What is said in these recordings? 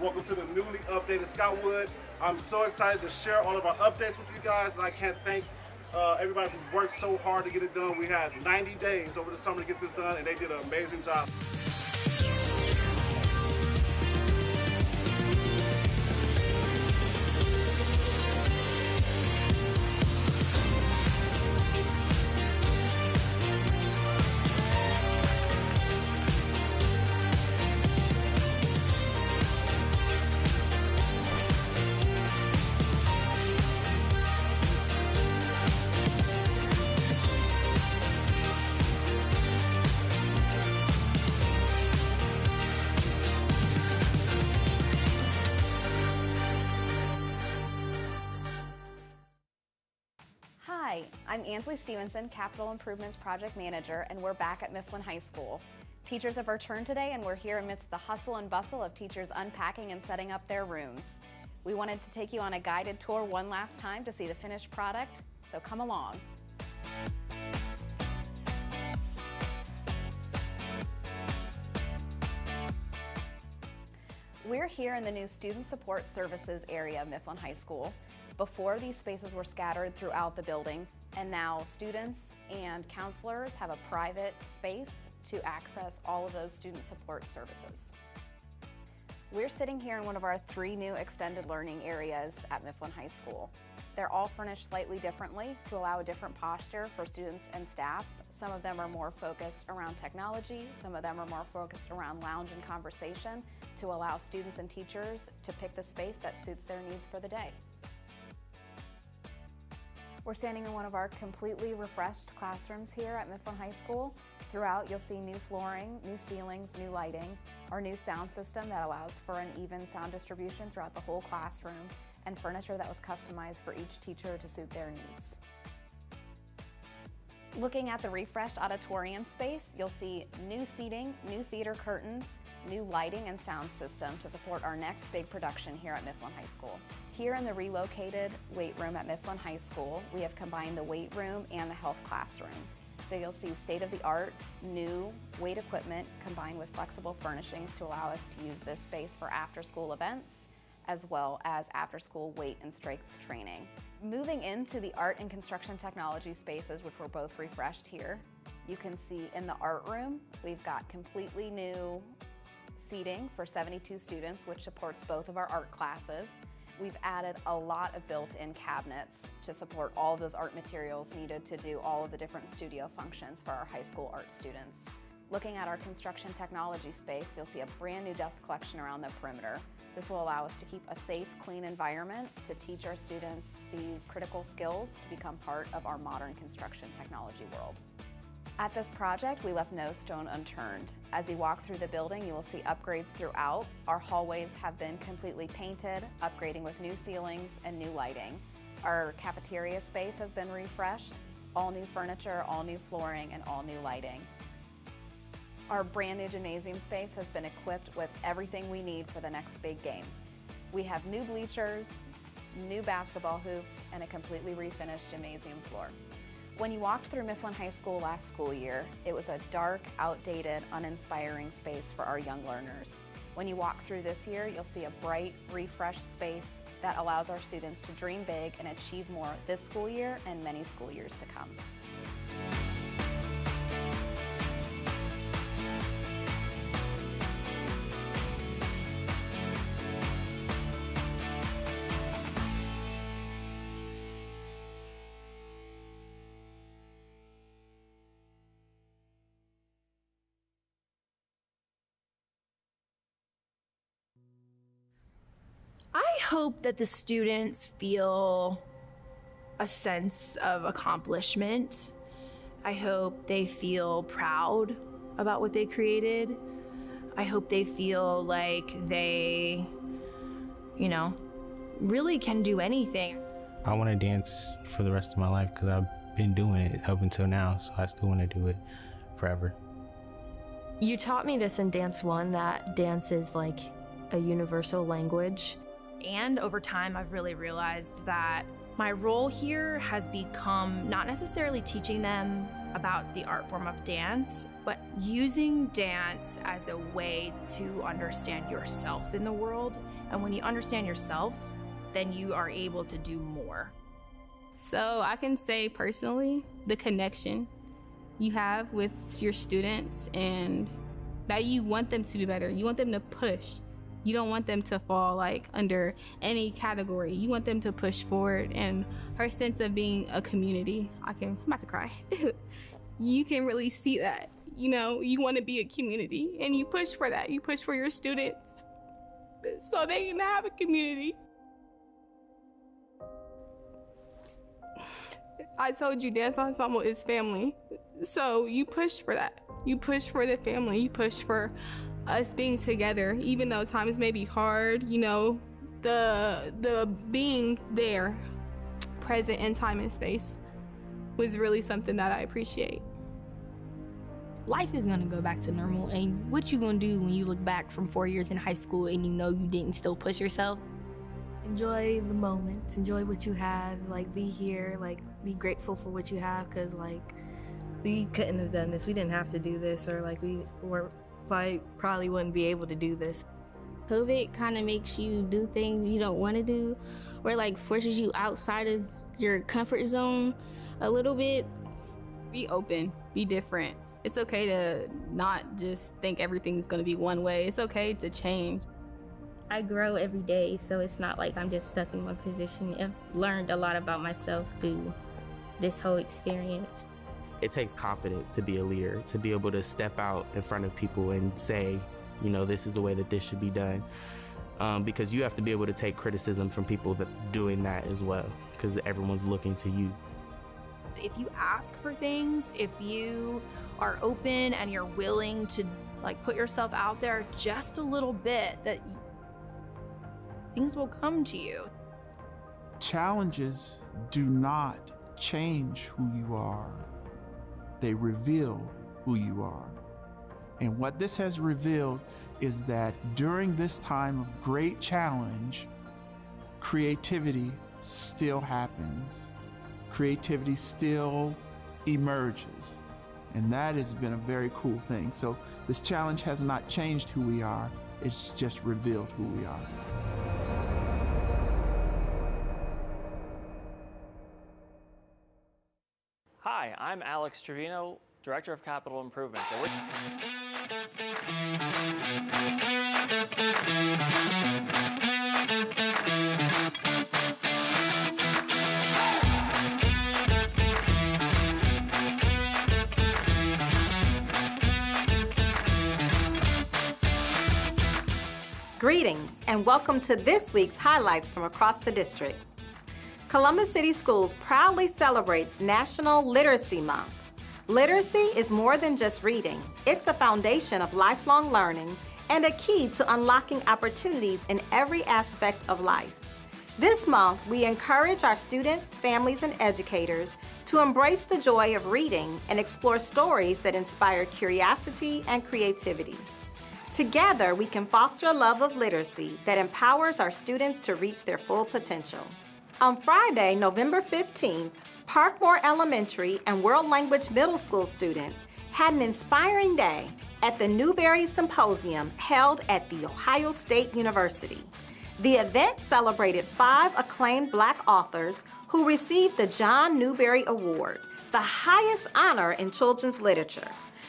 Welcome to the newly updated Scoutwood. I'm so excited to share all of our updates with you guys, and I can't thank everybody who worked so hard to get it done. We had 90 days over the summer to get this done, and they did an amazing job. Hi, I'm Ansley Stevenson, Capital Improvements Project Manager, and we're back at Mifflin High School. Teachers have returned today, and we're here amidst the hustle and bustle of teachers unpacking and setting up their rooms. We wanted to take you on a guided tour one last time to see the finished product, so come along. We're here in the new Student Support Services area of Mifflin High School. Before, these spaces were scattered throughout the building, and now students and counselors have a private space to access all of those student support services. We're sitting here in one of our 3 new extended learning areas at Mifflin High School. They're all furnished slightly differently to allow a different posture for students and staff. Some of them are more focused around technology, some of them are more focused around lounge and conversation to allow students and teachers to pick the space that suits their needs for the day. We're standing in one of our completely refreshed classrooms here at Mifflin High School. Throughout, you'll see new flooring, new ceilings, new lighting, our new sound system that allows for an even sound distribution throughout the whole classroom, and furniture that was customized for each teacher to suit their needs. Looking at the refreshed auditorium space, you'll see new seating, new theater curtains, new lighting and sound system to support our next big production here at Mifflin High School. Here in the relocated weight room at Mifflin High School, we have combined the weight room and the health classroom. So you'll see state-of-the-art, new weight equipment combined with flexible furnishings to allow us to use this space for after-school events, as well as after-school weight and strength training. Moving into the art and construction technology spaces, which were both refreshed here, you can see in the art room, we've got completely new seating for 72 students, which supports both of our art classes. We've added a lot of built-in cabinets to support all of those art materials needed to do all of the different studio functions for our high school art students. Looking at our construction technology space, you'll see a brand new dust collection around the perimeter. This will allow us to keep a safe, clean environment to teach our students the critical skills to become part of our modern construction technology world. At this project, we left no stone unturned. As you walk through the building, you will see upgrades throughout. Our hallways have been completely painted, upgrading with new ceilings and new lighting. Our cafeteria space has been refreshed, all new furniture, all new flooring, and all new lighting. Our brand new gymnasium space has been equipped with everything we need for the next big game. We have new bleachers, new basketball hoops, and a completely refinished gymnasium floor. When you walked through Mifflin High School last school year, it was a dark, outdated, uninspiring space for our young learners. When you walk through this year, you'll see a bright, refreshed space that allows our students to dream big and achieve more this school year and many school years to come. I hope that the students feel a sense of accomplishment. I hope they feel proud about what they created. I hope they feel like they, really can do anything. I want to dance for the rest of my life because I've been doing it up until now, so I still want to do it forever. You taught me this in Dance 1, that dance is like a universal language. And over time, I've really realized that my role here has become not necessarily teaching them about the art form of dance, but using dance as a way to understand yourself in the world. And when you understand yourself, then you are able to do more. So I can say personally, the connection you have with your students and that you want them to do better. You want them to push. You don't want them to fall like under any category. You want them to push forward, and her sense of being a community. I'm about to cry. You can really see that. You know, you want to be a community and you push for that. You push for your students so they can have a community. I told you dance ensemble is family. So you push for that. You push for the family. You push for us being together, even though times may be hard, you know, the being there, present in time and space, was really something that I appreciate. Life is gonna go back to normal, and what you gonna do when you look back from 4 years in high school and you know you didn't still push yourself? Enjoy the moments, enjoy what you have, like be here, like be grateful for what you have, because like we couldn't have done this, we didn't have to do this, or like we were probably wouldn't be able to do this. COVID kind of makes you do things you don't want to do, or like forces you outside of your comfort zone a little bit. Be open, be different. It's okay to not just think everything's gonna be one way. It's okay to change. I grow every day, so it's not like I'm just stuck in one position. I've learned a lot about myself through this whole experience. It takes confidence to be a leader, to be able to step out in front of people and say, you know, this is the way that this should be done. Because you have to be able to take criticism from people that doing that as well, because everyone's looking to you. If you ask for things, if you are open and you're willing to like put yourself out there just a little bit, that things will come to you. Challenges do not change who you are. They reveal who you are. And what this has revealed is that during this time of great challenge, creativity still happens. Creativity still emerges. And that has been a very cool thing. So this challenge has not changed who we are, it's just revealed who we are. Hi, I'm Alex Trevino, Director of Capital Improvements. Greetings and welcome to this week's highlights from across the district. Columbus City Schools proudly celebrates National Literacy Month. Literacy is more than just reading. It's the foundation of lifelong learning and a key to unlocking opportunities in every aspect of life. This month, we encourage our students, families, and educators to embrace the joy of reading and explore stories that inspire curiosity and creativity. Together, we can foster a love of literacy that empowers our students to reach their full potential. On Friday, November 15th, Parkmore Elementary and World Language Middle School students had an inspiring day at the Newberry Symposium held at The Ohio State University. The event celebrated 5 acclaimed Black authors who received the John Newbery Award, the highest honor in children's literature.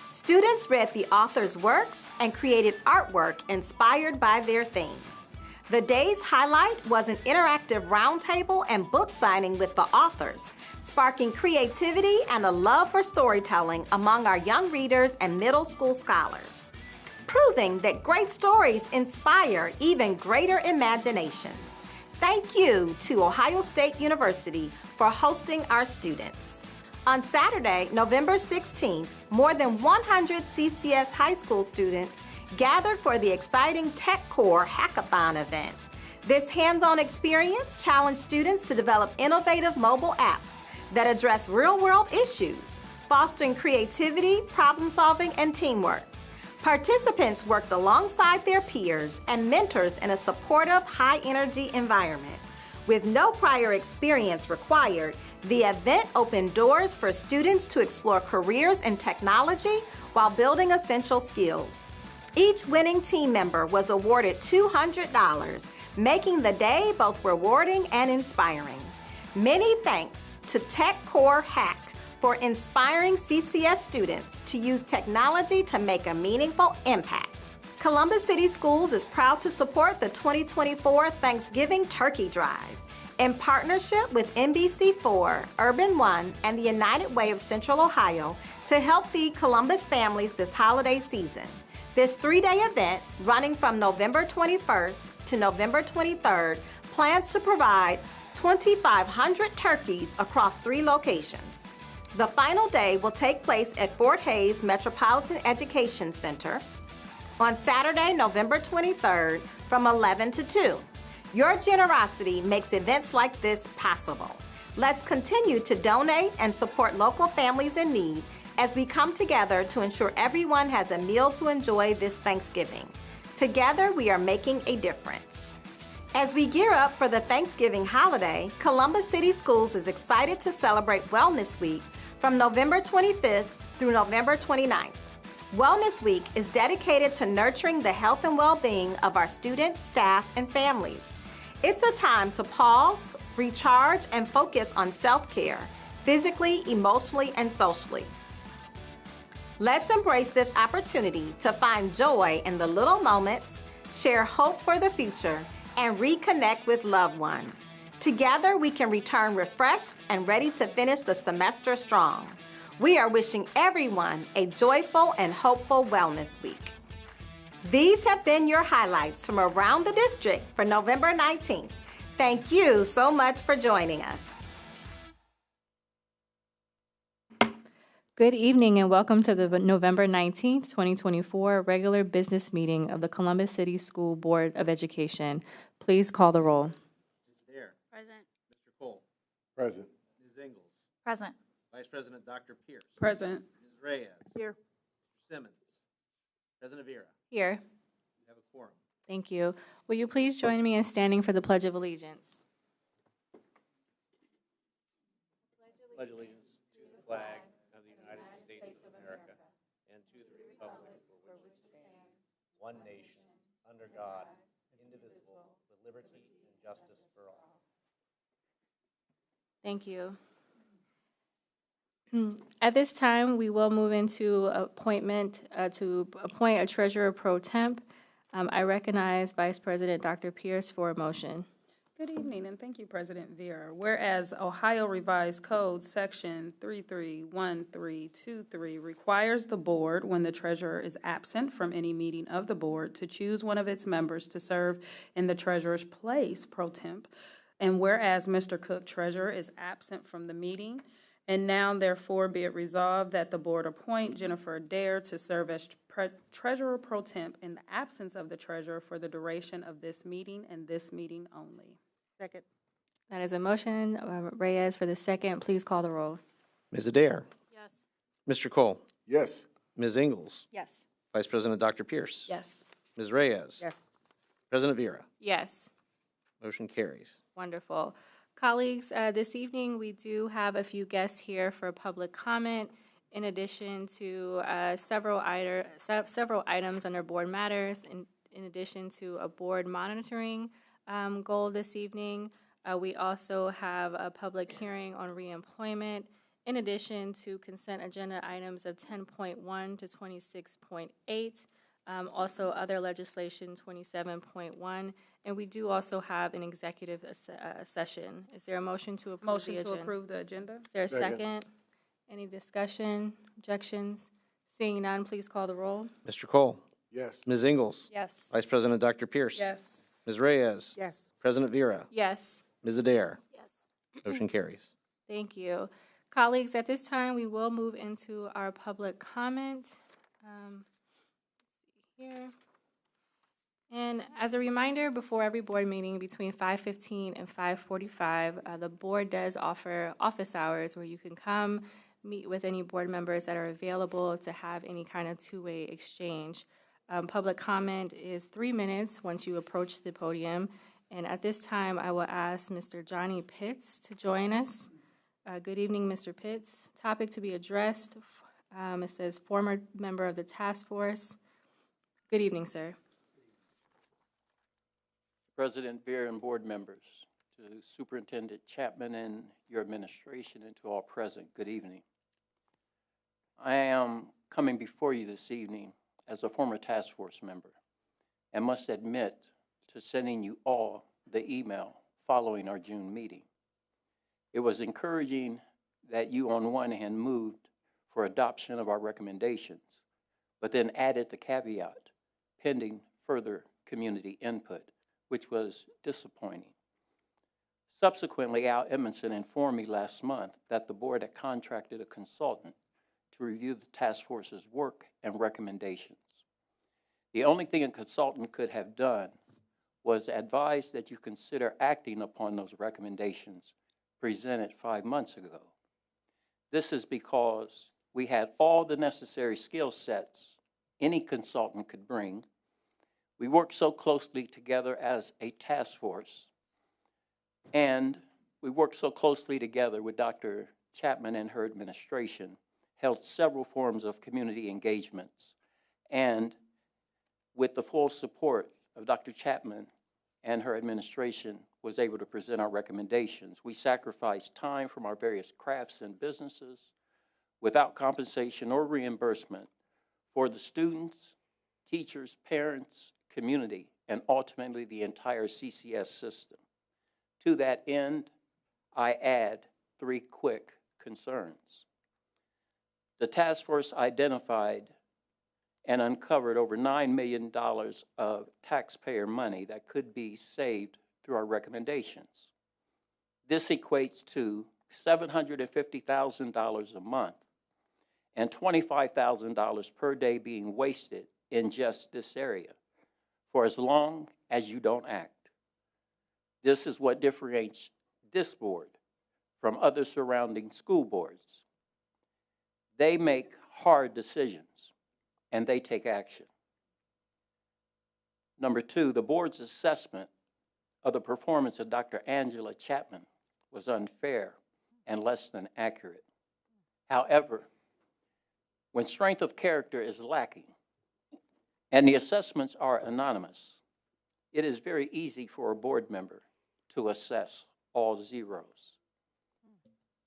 Students read the authors' works and created artwork inspired by their themes. The day's highlight was an interactive roundtable and book signing with the authors, sparking creativity and a love for storytelling among our young readers and middle school scholars, proving that great stories inspire even greater imaginations. Thank you to Ohio State University for hosting our students. On Saturday, November 16th, more than 100 CCS high school students gathered for the exciting Tech Core Hackathon event. This hands-on experience challenged students to develop innovative mobile apps that address real-world issues, fostering creativity, problem-solving, and teamwork. Participants worked alongside their peers and mentors in a supportive, high-energy environment. With no prior experience required, the event opened doors for students to explore careers in technology while building essential skills. Each winning team member was awarded $200, making the day both rewarding and inspiring. Many thanks to TechCore Hack for inspiring CCS students to use technology to make a meaningful impact. Columbus City Schools is proud to support the 2024 Thanksgiving Turkey Drive in partnership with NBC4, Urban One, and the United Way of Central Ohio to help feed Columbus families this holiday season. This 3-day event, running from November 21st to November 23rd, plans to provide 2,500 turkeys across 3 locations. The final day will take place at Fort Hays Metropolitan Education Center on Saturday, November 23rd from 11 to 2. Your generosity makes events like this possible. Let's continue to donate and support local families in need as we come together to ensure everyone has a meal to enjoy this Thanksgiving. Together, we are making a difference. As we gear up for the Thanksgiving holiday, Columbus City Schools is excited to celebrate Wellness Week from November 25th through November 29th. Wellness Week is dedicated to nurturing the health and well-being of our students, staff, and families. It's a time to pause, recharge, and focus on self-care, physically, emotionally, and socially. Let's embrace this opportunity to find joy in the little moments, share hope for the future, and reconnect with loved ones. Together, we can return refreshed and ready to finish the semester strong. We are wishing everyone a joyful and hopeful Wellness Week. These have been your highlights from around the district for November 19th. Thank you so much for joining us. Good evening and welcome to the November 19th, 2024 regular business meeting of the Columbus City School Board of Education. Please call the roll. Ms. Dare. Present. Mr. Cole. Present. Ms. Ingalls. Present. Vice President Dr. Pierce. Present. Ms. Reyes. Here. Mr. Simmons. President Vera. Here. We have a quorum. Thank you. Will you please join me in standing for the Pledge of Allegiance? Pledge allegiance to the flag of the United States of America and to the republic for which it stands, one nation, under God, indivisible, with liberty and justice for all. Thank you. At this time, we will move into appointment to appoint a treasurer pro temp. I recognize Vice President Dr. Pierce for a motion. Good evening, and thank you, President Vera. Whereas Ohio Revised Code Section 331323 requires the board, when the treasurer is absent from any meeting of the board, to choose one of its members to serve in the treasurer's place pro temp. And whereas Mr. Cook, treasurer, is absent from the meeting, and now therefore be it resolved that the board appoint Jennifer Dare to serve as treasurer pro temp in the absence of the treasurer for the duration of this meeting and this meeting only. Second. That is a motion. Reyes for the second. Please call the roll. Ms. Adair. Yes. Mr. Cole. Yes. Ms. Ingalls. Yes. Vice President Dr. Pierce. Yes. Ms. Reyes. Yes. President Vera. Yes. Motion carries. Wonderful. Colleagues, this evening we do have a few guests here for public comment, in addition to several items under board matters, in addition to a board monitoring goal this evening. We also have a public hearing on reemployment, in addition to consent agenda items of 10.1 to 26.8, also other legislation 27.1, and we do also have an executive session. Is there a motion to approve the agenda? Motion to approve the agenda. Is there a second? Any discussion, objections? Seeing none, please call the roll. Mr. Cole. Yes. Ms. Ingalls. Yes. Vice President Dr. Pierce. Yes. Ms. Reyes. Yes. President Vera. Yes. Ms. Adair. Yes. Motion carries. Thank you. Colleagues, at this time, we will move into our public comment. Let's see here. And as a reminder, before every board meeting between 5:15 and 5:45, the board does offer office hours where you can come meet with any board members that are available to have any kind of two-way exchange. Public comment is 3 minutes once you approach the podium, And at this time, I will ask Mr. Johnny Pitts to join us. Good evening, Mr. Pitts. Topic to be addressed, it says former member of the task force. Good evening, sir. President Beer and board members, to Superintendent Chapman and your administration, and to all present, good evening. I am coming before you this evening as a former task force member and must admit to sending you all the email following our June meeting. It was encouraging that you on one hand moved for adoption of our recommendations, but then added the caveat, pending further community input, which was disappointing. Subsequently, Al Edmondson informed me last month that the board had contracted a consultant to review the task force's work and recommendations. The only thing a consultant could have done was advise that you consider acting upon those recommendations presented 5 months ago. This is because we had all the necessary skill sets any consultant could bring. We worked so closely together as a task force, and we worked so closely together with Dr. Chapman and her administration, held several forms of community engagements, and with the full support of Dr. Chapman and her administration, was able to present our recommendations. We sacrificed time from our various crafts and businesses without compensation or reimbursement for the students, teachers, parents, community, and ultimately the entire CCS system. To that end, I add 3 quick concerns. The task force identified and uncovered over $9 million of taxpayer money that could be saved through our recommendations. This equates to $750,000 a month and $25,000 per day being wasted in just this area for as long as you don't act. This is what differentiates this board from other surrounding school boards. They make hard decisions and they take action. Number 2, the board's assessment of the performance of Dr. Angela Chapman was unfair and less than accurate. However, when strength of character is lacking and the assessments are anonymous, it is very easy for a board member to assess all zeros.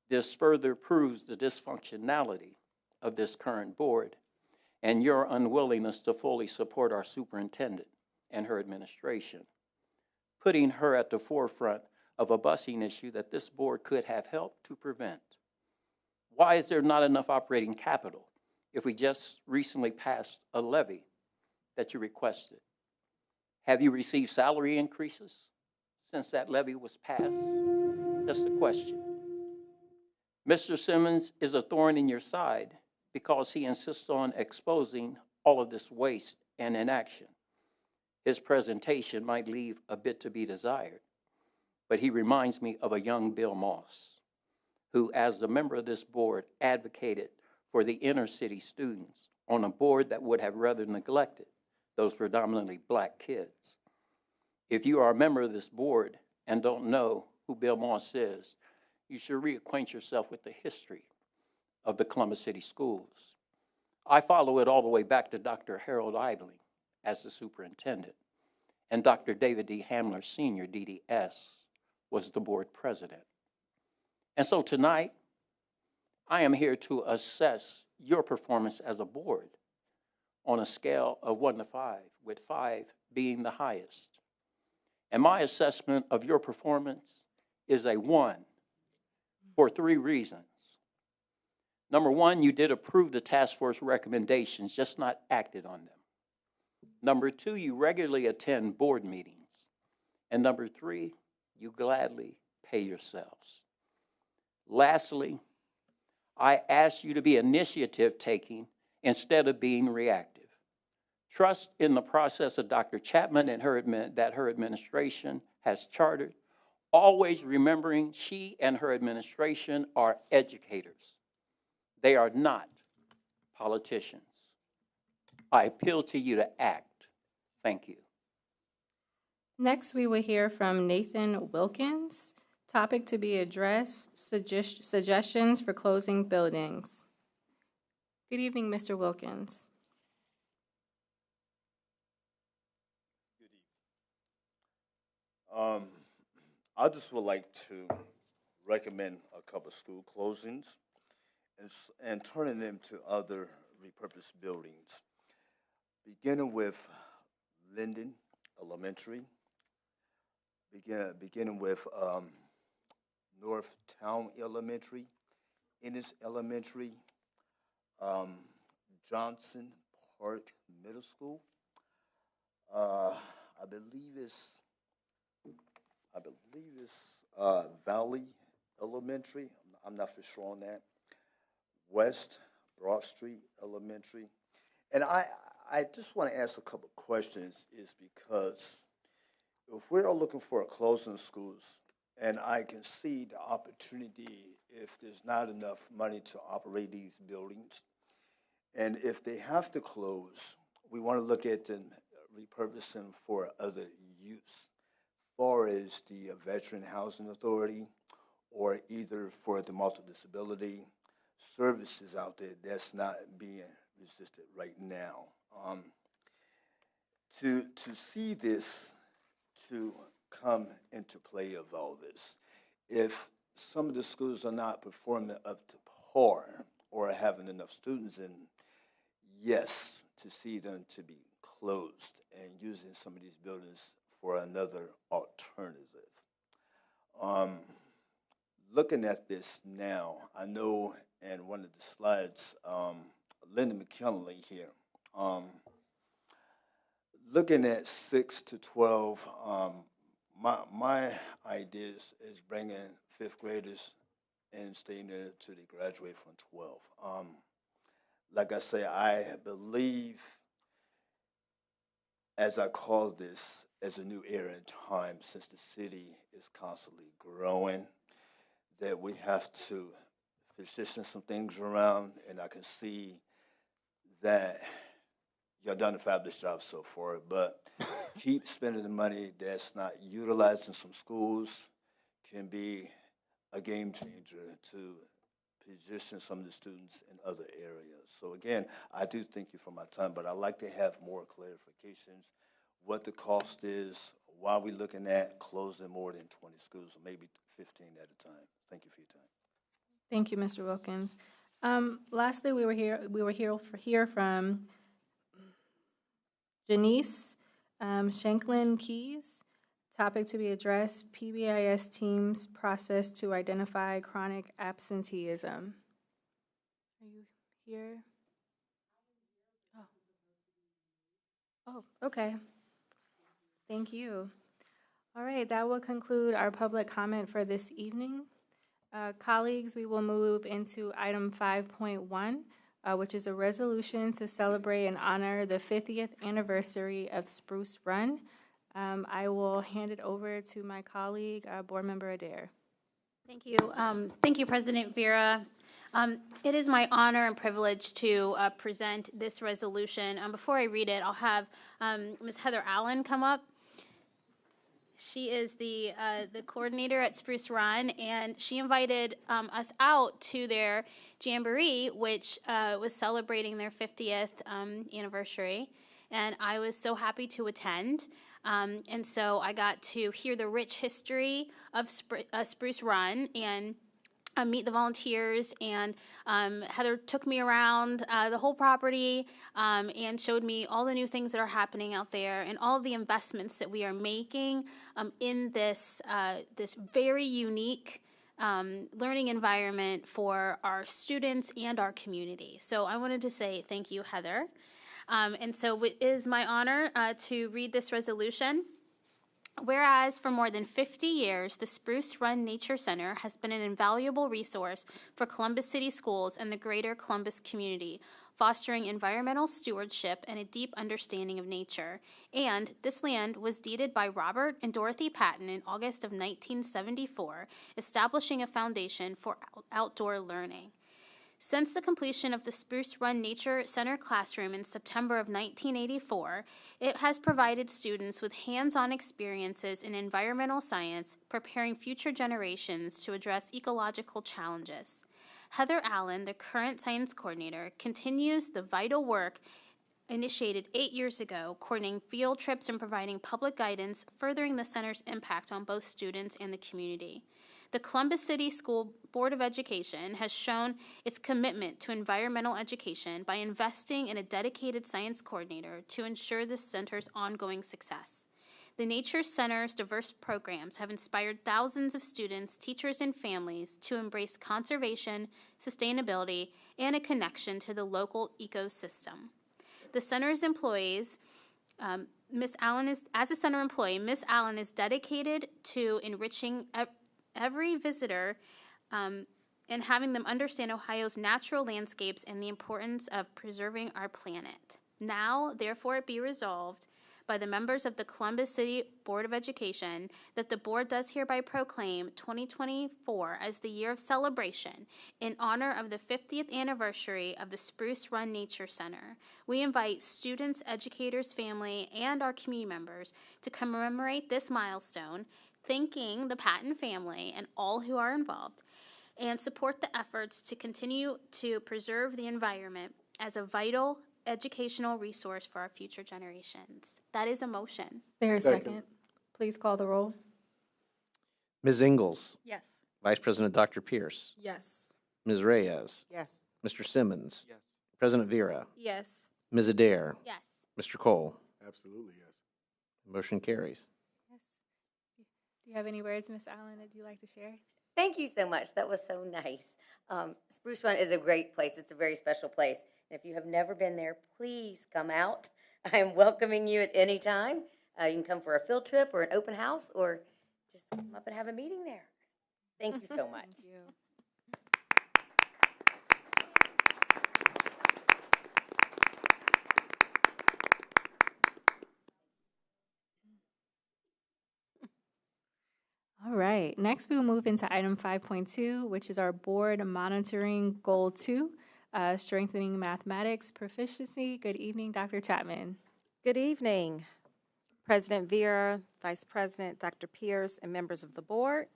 This further proves the dysfunctionality of this current board and your unwillingness to fully support our superintendent and her administration, putting her at the forefront of a busing issue that this board could have helped to prevent. Why is there not enough operating capital if we just recently passed a levy that you requested? Have you received salary increases since that levy was passed? Just a question. Mr. Simmons is a thorn in your side because he insists on exposing all of this waste and inaction. His presentation might leave a bit to be desired, but he reminds me of a young Bill Moss, who, as a member of this board, advocated for the inner city students on a board that would have rather neglected those predominantly black kids. If you are a member of this board and don't know who Bill Moss is, you should reacquaint yourself with the history of the Columbus City Schools. I follow it all the way back to Dr. Harold Eibling as the superintendent, and Dr. David D. Hamler Sr., DDS, was the board president. And so tonight, I am here to assess your performance as a board on a scale of 1 to 5, with 5 being the highest. And my assessment of your performance is a 1 for 3 reasons. Number 1, you did approve the task force recommendations, just not acted on them. Number 2, you regularly attend board meetings. And number 3, you gladly pay yourselves. Lastly, I ask you to be initiative-taking instead of being reactive. Trust in the process of Dr. Chapman and that her administration has chartered, always remembering she and her administration are educators. They are not politicians. I appeal to you to act. Thank you. Next, we will hear from Nathan Wilkins. Topic to be addressed, suggestions for closing buildings. Good evening, Mr. Wilkins. I just would like to recommend a couple of school closings and turning them to other repurposed buildings, beginning with Linden Elementary, beginning with North Town Elementary, Ennis Elementary, Johnson Park Middle School. I believe it's Valley Elementary. I'm not for sure on that. West Broad Street Elementary. And I just want to ask a couple questions is because if we're looking for a closing of schools, and I can see the opportunity if there's not enough money to operate these buildings, and if they have to close, we want to look at them repurposing for other use, far as the Veteran Housing Authority, or either for the multi-disability services out there that's not being resisted right now. To see this to come into play of all this, if some of the schools are not performing up to par or having enough students in, yes, to see them to be closed and using some of these buildings for another alternative. Looking at this now, I know in one of the slides, Linda McKinley here, looking at 6 to 12, my idea is bringing fifth graders and staying there till they graduate from 12. Like I say, I believe, as I call this, as a new era in time, since the city is constantly growing, that we have to position some things around, and I can see that y'all done a fabulous job so far, but keep spending the money that's not utilized in some schools can be a game changer to position some of the students in other areas. So again, I do thank you for my time, but I'd like to have more clarifications, what the cost is, why we're looking at closing more than 20 schools, or maybe 15 at a time. Thank you for your time. Thank you, Mr. Wilkins. Lastly, we were here from Janice Shanklin Keys. Topic to be addressed, PBIS team's process to identify chronic absenteeism. Are you here? Oh, okay. Thank you. All right, that will conclude our public comment for this evening. Colleagues, we will move into item 5.1, which is a resolution to celebrate and honor the 50th anniversary of Spruce Run. I will hand it over to my colleague, Board Member Adair. Thank you. Thank you, President Vera. It is my honor and privilege to present this resolution. Before I read it, I'll have Ms. Heather Allen come up. She is the coordinator at Spruce Run, and she invited us out to their jamboree, which was celebrating their 50th anniversary, and I was so happy to attend. And so I got to hear the rich history of Spruce Run and meet the volunteers, and Heather took me around the whole property and showed me all the new things that are happening out there and all of the investments that we are making in this very unique learning environment for our students and our community. So I wanted to say thank you, Heather. And so it is my honor to read this resolution. Whereas for more than 50 years, the Spruce Run Nature Center has been an invaluable resource for Columbus City Schools and the greater Columbus community, fostering environmental stewardship and a deep understanding of nature. And this land was deeded by Robert and Dorothy Patton in August of 1974, establishing a foundation for outdoor learning. Since the completion of the Spruce Run Nature Center classroom in September of 1984, it has provided students with hands-on experiences in environmental science, preparing future generations to address ecological challenges. Heather Allen, the current science coordinator, continues the vital work initiated 8 years ago, coordinating field trips and providing public guidance, furthering the center's impact on both students and the community. The Columbus City School Board of Education has shown its commitment to environmental education by investing in a dedicated science coordinator to ensure the center's ongoing success. The Nature Center's diverse programs have inspired thousands of students, teachers, and families to embrace conservation, sustainability, and a connection to the local ecosystem. The center's employees, Ms. Allen is, as a center employee, Ms. Allen is dedicated to enriching every visitor and having them understand Ohio's natural landscapes and the importance of preserving our planet. Now, therefore, it be resolved by the members of the Columbus City Board of Education that the board does hereby proclaim 2024 as the year of celebration in honor of the 50th anniversary of the Spruce Run Nature Center. We invite students, educators, family, and our community members to commemorate this milestone, thanking the Patton family and all who are involved, and support the efforts to continue to preserve the environment as a vital educational resource for our future generations. That is a motion. Is there a second? Please call the roll. Ms. Ingalls? Yes. Vice President Dr. Pierce? Yes. Ms. Reyes? Yes. Mr. Simmons? Yes. President Vera? Yes. Ms. Adair? Yes. Mr. Cole? Absolutely, yes. Motion carries. Yes. Do you have any words, Ms. Allen, that you'd like to share? Thank you so much. That was so nice. Spruce Run is a great place. It's a very special place. And if you have never been there, please come out. I am welcoming you at any time. You can come for a field trip or an open house or just come up and have a meeting there. Thank you so much. Thank you. All right, next we will move into item 5.2, which is our board monitoring goal 2, strengthening mathematics proficiency. Good evening, Dr. Chapman. Good evening, President Vera, Vice President Dr. Pierce, and members of the board.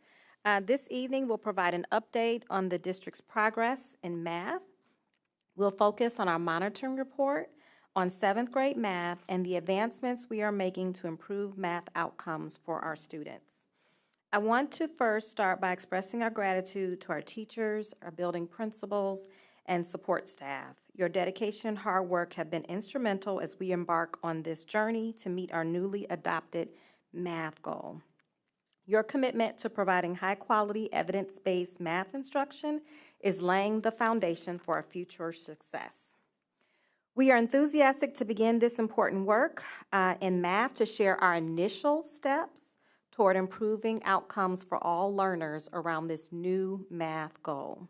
This evening, we'll provide an update on the district's progress in math. We'll focus on our monitoring report on 7th grade math and the advancements we are making to improve math outcomes for our students. I want to first start by expressing our gratitude to our teachers, our building principals, and support staff. Your dedication and hard work have been instrumental as we embark on this journey to meet our newly adopted math goal. Your commitment to providing high-quality, evidence-based math instruction is laying the foundation for our future success. We are enthusiastic to begin this important work in math to share our initial steps toward improving outcomes for all learners around this new math goal.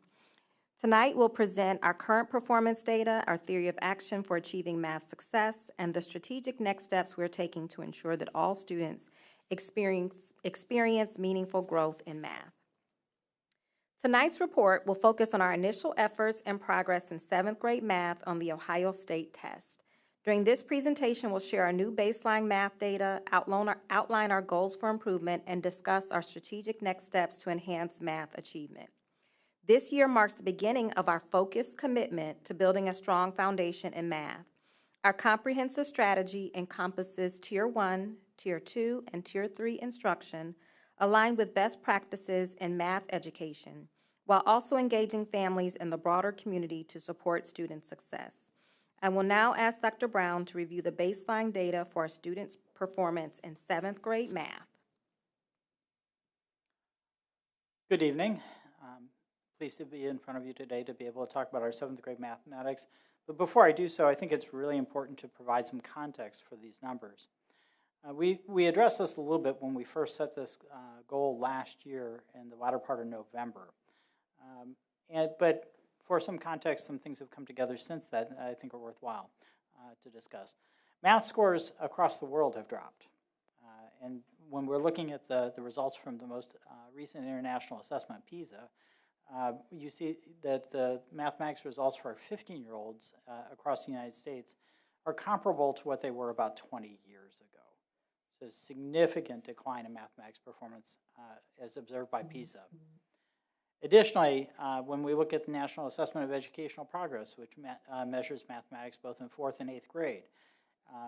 Tonight, we'll present our current performance data, our theory of action for achieving math success, and the strategic next steps we're taking to ensure that all students experience meaningful growth in math. Tonight's report will focus on our initial efforts and progress in 7th grade math on the Ohio State test. During this presentation, we'll share our new baseline math data, outline our goals for improvement, and discuss our strategic next steps to enhance math achievement. This year marks the beginning of our focused commitment to building a strong foundation in math. Our comprehensive strategy encompasses Tier 1, Tier 2, and Tier 3 instruction, aligned with best practices in math education, while also engaging families in the broader community to support student success. I will now ask Dr. Brown to review the baseline data for our students' performance in 7th grade math. Good evening. Pleased to be in front of you today to be able to talk about our 7th grade mathematics. But before I do so, I think it's really important to provide some context for these numbers. We addressed this a little bit when we first set this goal last year in the latter part of November. But for some context, some things have come together since then that I think are worthwhile to discuss. Math scores across the world have dropped. And when we're looking at the results from the most recent international assessment, PISA, You see that the mathematics results for our 15-year-olds across the United States are comparable to what they were about 20 years ago. So significant decline in mathematics performance as observed by PISA. Additionally, when we look at the National Assessment of Educational Progress, which measures mathematics both in 4th and 8th grade,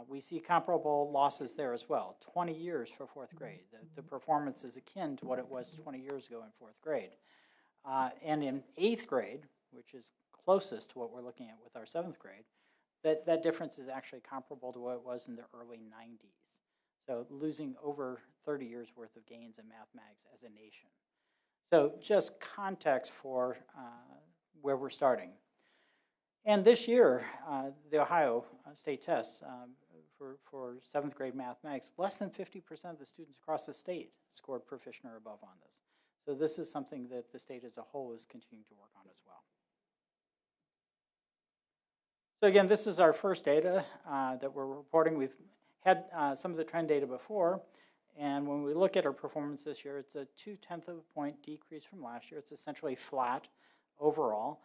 we see comparable losses there as well. 20 years for 4th grade. The performance is akin to what it was 20 years ago in 4th grade. And in 8th grade, which is closest to what we're looking at with our 7th grade, that difference is actually comparable to what it was in the early 90s. So losing over 30 years worth of gains in mathematics as a nation. So just context for where we're starting. And this year, the Ohio state tests for 7th grade mathematics, less than 50% of the students across the state scored proficient or above on this. So this is something that the state as a whole is continuing to work on as well. So again, this is our first data that we're reporting. We've had some of the trend data before, and when we look at our performance this year, it's a 0.2 of a point decrease from last year. It's essentially flat overall.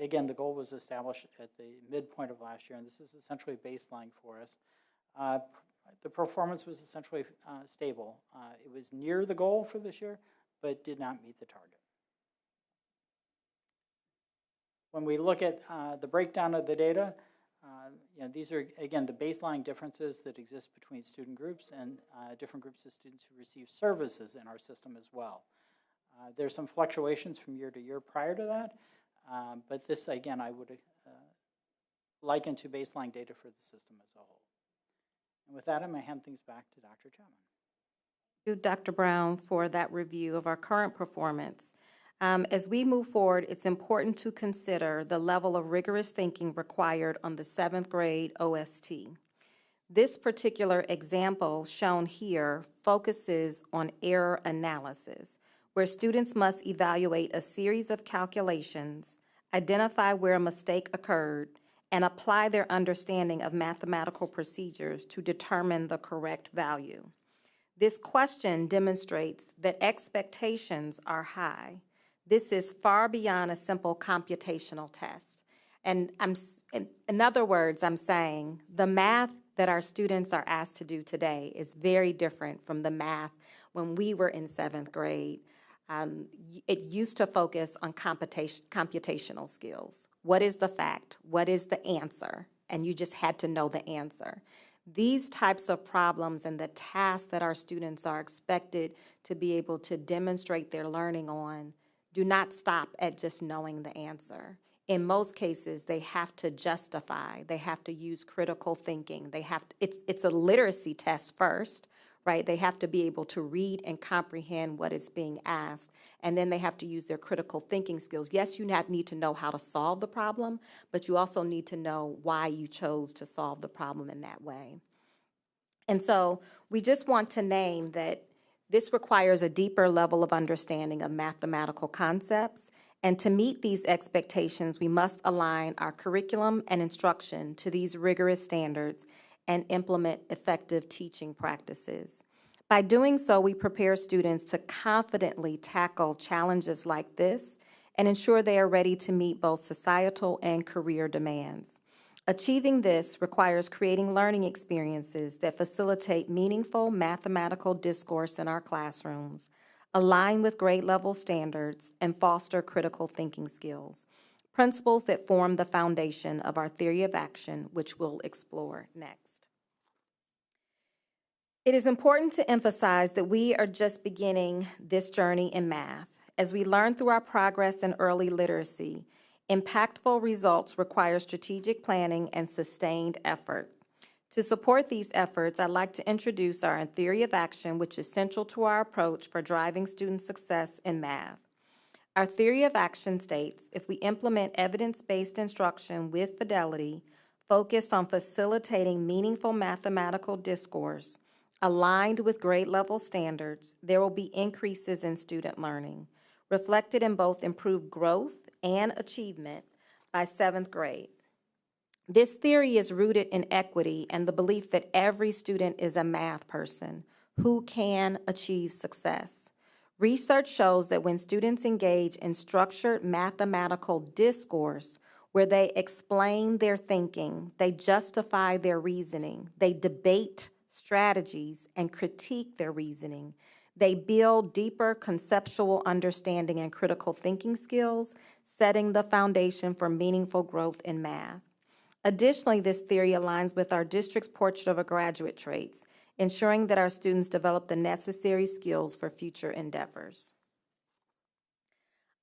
Again, the goal was established at the midpoint of last year, and this is essentially baseline for us. The performance was essentially stable. It was near the goal for this year, but did not meet the target. When we look at the breakdown of the data, these are, again, the baseline differences that exist between student groups and different groups of students who receive services in our system as well. There's some fluctuations from year to year prior to that, but this, again, I would liken to baseline data for the system as a whole. And with that, I'm going to hand things back to Dr. Chapman. Thank you, Dr. Brown, for that review of our current performance. As we move forward, it's important to consider the level of rigorous thinking required on the 7th grade OST. This particular example shown here focuses on error analysis, where students must evaluate a series of calculations, identify where a mistake occurred, and apply their understanding of mathematical procedures to determine the correct value. This question demonstrates that expectations are high. This is far beyond a simple computational test. And in other words, I'm saying the math that our students are asked to do today is very different from the math when we were in 7th grade. It used to focus on computational skills. What is the fact? What is the answer? And you just had to know the answer. These types of problems and the tasks that our students are expected to be able to demonstrate their learning on do not stop at just knowing the answer. In most cases, they have to justify, they have to use critical thinking, it's a literacy test first, right? They have to be able to read and comprehend what is being asked, and then they have to use their critical thinking skills. Yes, you need to know how to solve the problem, but you also need to know why you chose to solve the problem in that way. And so we just want to name that this requires a deeper level of understanding of mathematical concepts, and to meet these expectations, we must align our curriculum and instruction to these rigorous standards and implement effective teaching practices. By doing so, we prepare students to confidently tackle challenges like this and ensure they are ready to meet both societal and career demands. Achieving this requires creating learning experiences that facilitate meaningful mathematical discourse in our classrooms, align with grade-level standards, and foster critical thinking skills, principles that form the foundation of our theory of action, which we'll explore next. It is important to emphasize that we are just beginning this journey in math. As we learn through our progress in early literacy, impactful results require strategic planning and sustained effort. To support these efforts, I'd like to introduce our theory of action, which is central to our approach for driving student success in math. Our theory of action states, if we implement evidence-based instruction with fidelity, focused on facilitating meaningful mathematical discourse, aligned with grade-level standards, there will be increases in student learning, reflected in both improved growth and achievement by 7th grade. This theory is rooted in equity and the belief that every student is a math person who can achieve success. Research shows that when students engage in structured mathematical discourse, where they explain their thinking, they justify their reasoning, they debate strategies and critique their reasoning, they build deeper conceptual understanding and critical thinking skills, setting the foundation for meaningful growth in math. Additionally, this theory aligns with our district's portrait of a graduate traits, ensuring that our students develop the necessary skills for future endeavors.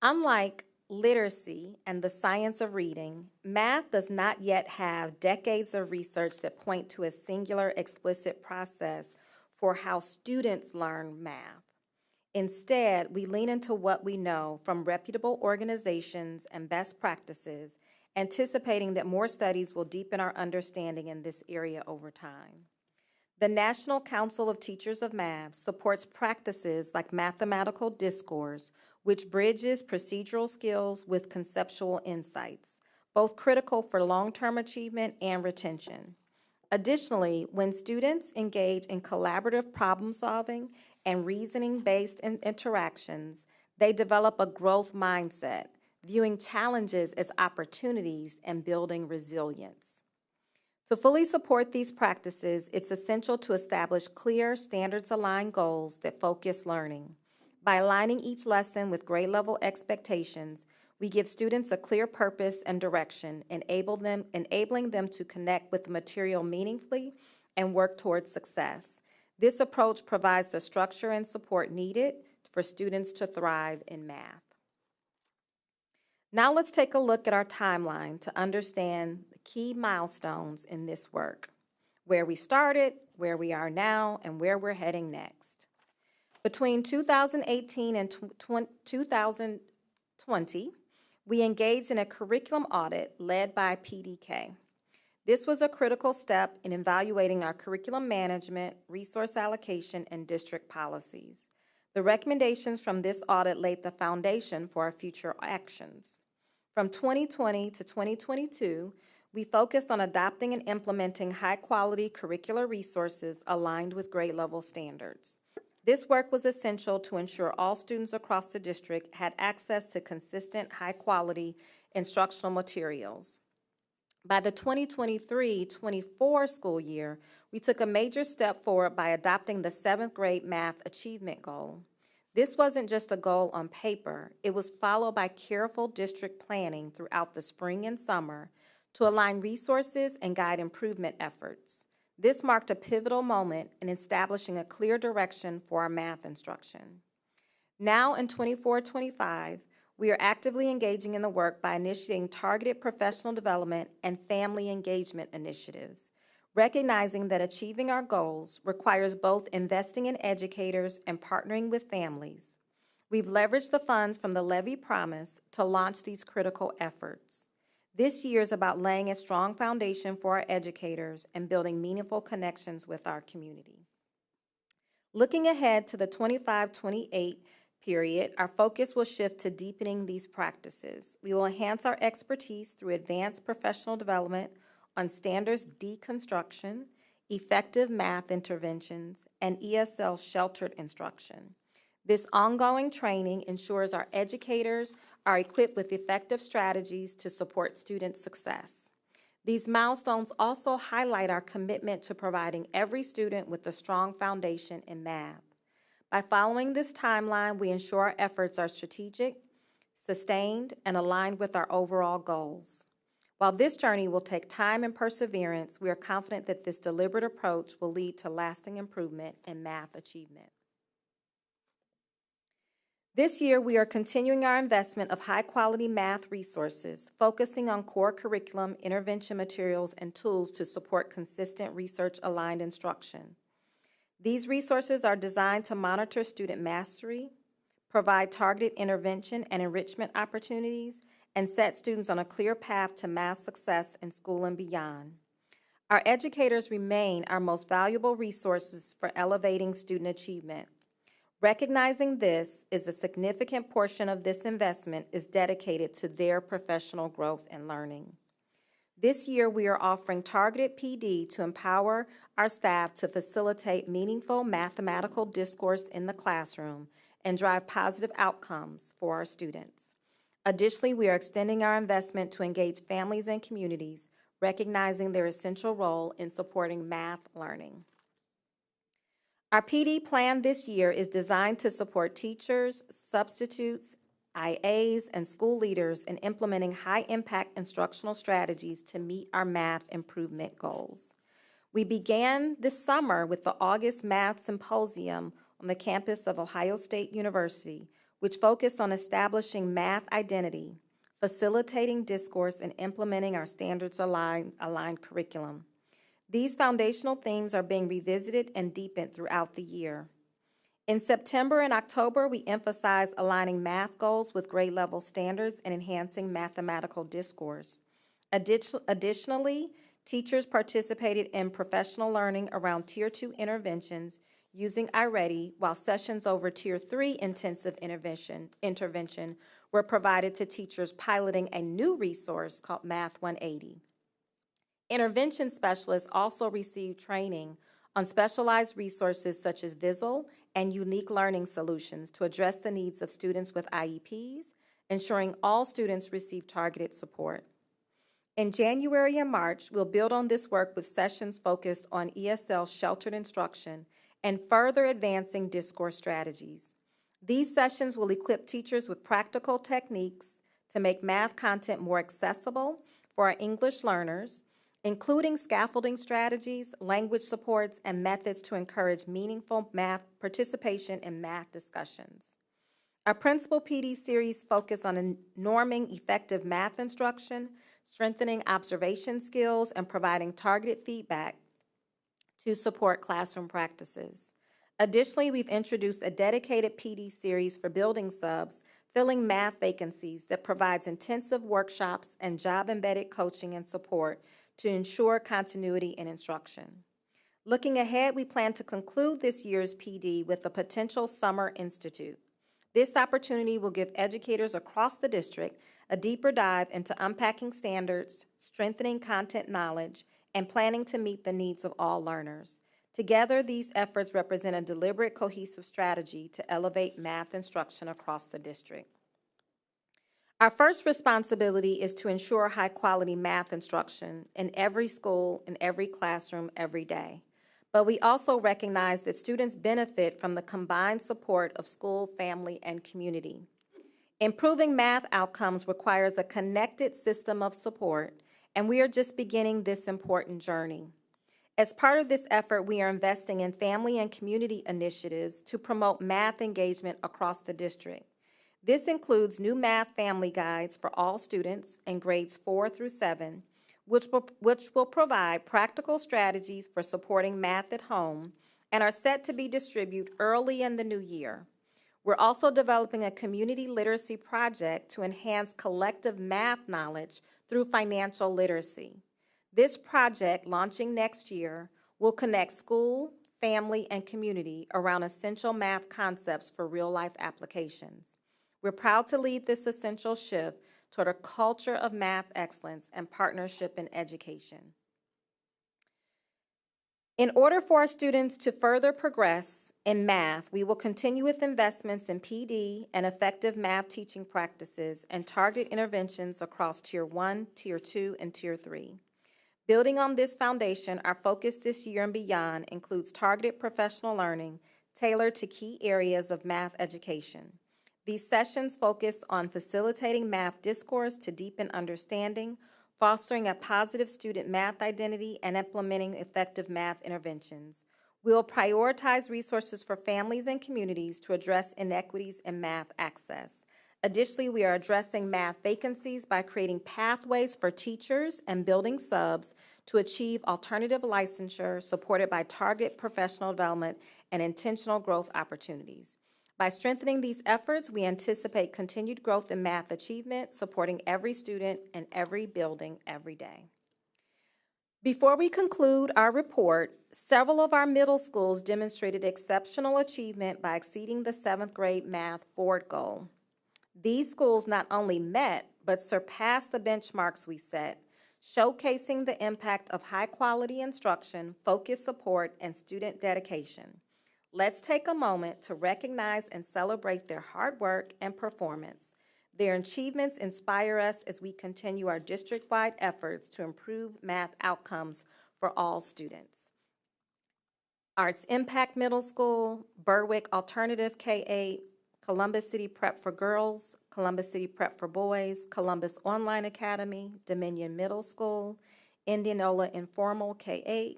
Unlike literacy and the science of reading, math does not yet have decades of research that point to a singular explicit process for how students learn math. Instead, we lean into what we know from reputable organizations and best practices, anticipating that more studies will deepen our understanding in this area over time. The National Council of Teachers of Math supports practices like mathematical discourse, which bridges procedural skills with conceptual insights, both critical for long-term achievement and retention. Additionally, when students engage in collaborative problem-solving and reasoning-based interactions, they develop a growth mindset, viewing challenges as opportunities and building resilience. To fully support these practices, it's essential to establish clear, standards-aligned goals that focus learning. By aligning each lesson with grade-level expectations, we give students a clear purpose and direction, enabling them to connect with the material meaningfully and work towards success. This approach provides the structure and support needed for students to thrive in math. Now let's take a look at our timeline to understand the key milestones in this work, where we started, where we are now, and where we're heading next. Between 2018 and 2020, we engaged in a curriculum audit led by PDK. This was a critical step in evaluating our curriculum management, resource allocation, and district policies. The recommendations from this audit laid the foundation for our future actions. From 2020 to 2022, we focused on adopting and implementing high-quality curricular resources aligned with grade-level standards. This work was essential to ensure all students across the district had access to consistent, high-quality instructional materials. By the 2023-24 school year, we took a major step forward by adopting the 7th grade math achievement goal. This wasn't just a goal on paper, it was followed by careful district planning throughout the spring and summer to align resources and guide improvement efforts. This marked a pivotal moment in establishing a clear direction for our math instruction. Now in 24-25, we are actively engaging in the work by initiating targeted professional development and family engagement initiatives, recognizing that achieving our goals requires both investing in educators and partnering with families. We've leveraged the funds from the Levy Promise to launch these critical efforts. This year is about laying a strong foundation for our educators and building meaningful connections with our community. Looking ahead to the 25-28 period, our focus will shift to deepening these practices. We will enhance our expertise through advanced professional development on standards deconstruction, effective math interventions, and ESL sheltered instruction. This ongoing training ensures our educators are equipped with effective strategies to support student success. These milestones also highlight our commitment to providing every student with a strong foundation in math. By following this timeline, we ensure our efforts are strategic, sustained, and aligned with our overall goals. While this journey will take time and perseverance, we are confident that this deliberate approach will lead to lasting improvement in math achievement. This year, we are continuing our investment of high-quality math resources, focusing on core curriculum, intervention materials, and tools to support consistent research-aligned instruction. These resources are designed to monitor student mastery, provide targeted intervention and enrichment opportunities, and set students on a clear path to math success in school and beyond. Our educators remain our most valuable resources for elevating student achievement. Recognizing this is a significant portion of this investment is dedicated to their professional growth and learning. This year, we are offering targeted PD to empower our staff to facilitate meaningful mathematical discourse in the classroom and drive positive outcomes for our students. Additionally, we are extending our investment to engage families and communities, recognizing their essential role in supporting math learning. Our PD plan this year is designed to support teachers, substitutes, IAs, and school leaders in implementing high-impact instructional strategies to meet our math improvement goals. We began this summer with the August Math Symposium on the campus of Ohio State University, which focused on establishing math identity, facilitating discourse, and implementing our standards-aligned curriculum. These foundational themes are being revisited and deepened throughout the year. In September and October, we emphasized aligning math goals with grade level standards and enhancing mathematical discourse. Additionally, teachers participated in professional learning around Tier 2 interventions using iReady, while sessions over Tier 3 intensive intervention were provided to teachers piloting a new resource called Math 180. Intervention specialists also received training on specialized resources such as Visual and unique learning solutions to address the needs of students with IEPs, ensuring all students receive targeted support. In January and March, we'll build on this work with sessions focused on ESL sheltered instruction and further advancing discourse strategies. These sessions will equip teachers with practical techniques to make math content more accessible for our English learners, including scaffolding strategies, language supports, and methods to encourage meaningful math participation in math discussions. Our Principal PD series focus on norming effective math instruction, strengthening observation skills, and providing targeted feedback to support classroom practices. Additionally, we've introduced a dedicated PD series for building subs, filling math vacancies that provides intensive workshops and job-embedded coaching and support to ensure continuity in instruction. Looking ahead, we plan to conclude this year's PD with the Potential Summer Institute. This opportunity will give educators across the district a deeper dive into unpacking standards, strengthening content knowledge, and planning to meet the needs of all learners. Together, these efforts represent a deliberate, cohesive strategy to elevate math instruction across the district. Our first responsibility is to ensure high-quality math instruction in every school, in every classroom, every day. But we also recognize that students benefit from the combined support of school, family, and community. Improving math outcomes requires a connected system of support, and we are just beginning this important journey. As part of this effort, we are investing in family and community initiatives to promote math engagement across the district. This includes new math family guides for all students in grades 4 through 7, which will provide practical strategies for supporting math at home and are set to be distributed early in the new year. We're also developing a community literacy project to enhance collective math knowledge through financial literacy. This project, launching next year, will connect school, family, and community around essential math concepts for real-life applications. We're proud to lead this essential shift toward a culture of math excellence and partnership in education. In order for our students to further progress in math, we will continue with investments in PD and effective math teaching practices and target interventions across Tier 1, Tier 2, and Tier 3. Building on this foundation, our focus this year and beyond includes targeted professional learning tailored to key areas of math education. These sessions focus on facilitating math discourse to deepen understanding, fostering a positive student math identity, and implementing effective math interventions. We will prioritize resources for families and communities to address inequities in math access. Additionally, we are addressing math vacancies by creating pathways for teachers and building subs to achieve alternative licensure supported by target professional development and intentional growth opportunities. By strengthening these efforts, we anticipate continued growth in math achievement, supporting every student and every building every day. Before we conclude our report, several of our middle schools demonstrated exceptional achievement by exceeding the 7th grade math board goal. These schools not only met, but surpassed the benchmarks we set, showcasing the impact of high-quality instruction, focused support, and student dedication. Let's take a moment to recognize and celebrate their hard work and performance. Their achievements inspire us as we continue our district-wide efforts to improve math outcomes for all students. Arts Impact Middle School, Berwick Alternative K-8, Columbus City Prep for Girls, Columbus City Prep for Boys, Columbus Online Academy, Dominion Middle School, Indianola Informal K-8,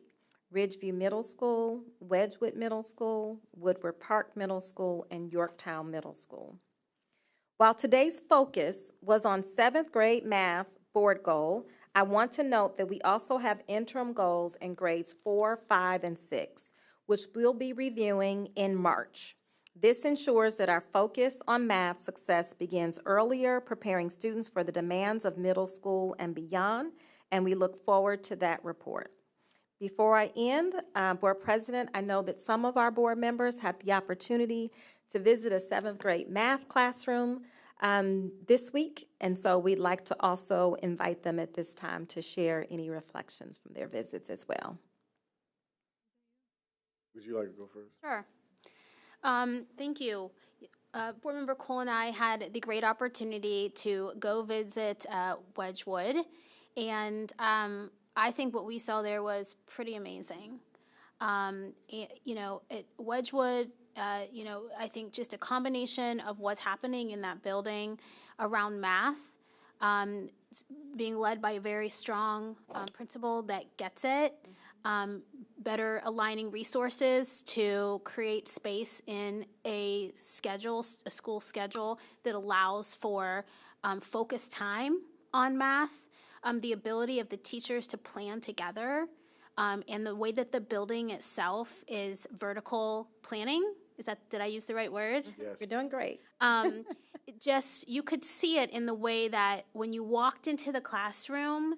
Ridgeview Middle School, Wedgwood Middle School, Woodward Park Middle School, and Yorktown Middle School. While today's focus was on 7th grade math board goal, I want to note that we also have interim goals in grades 4, 5, and 6, which we'll be reviewing in March. This ensures that our focus on math success begins earlier, preparing students for the demands of middle school and beyond, and we look forward to that report. Before I end, Board President, I know that some of our board members had the opportunity to visit a 7th grade math classroom this week, and so we'd like to also invite them at this time to share any reflections from their visits as well. Would you like to go first? Sure. Thank you. Board Member Cole and I had the great opportunity to go visit Wedgwood, and I think what we saw there was pretty amazing. Wedgwood, I think just a combination of what's happening in that building around math, being led by a very strong principal that gets it, better aligning resources to create space in a school schedule that allows for focused time on math, the ability of the teachers to plan together, and the way that the building itself is vertical planning. Did I use the right word? Yes. You're doing great. You could see it in the way that when you walked into the classroom,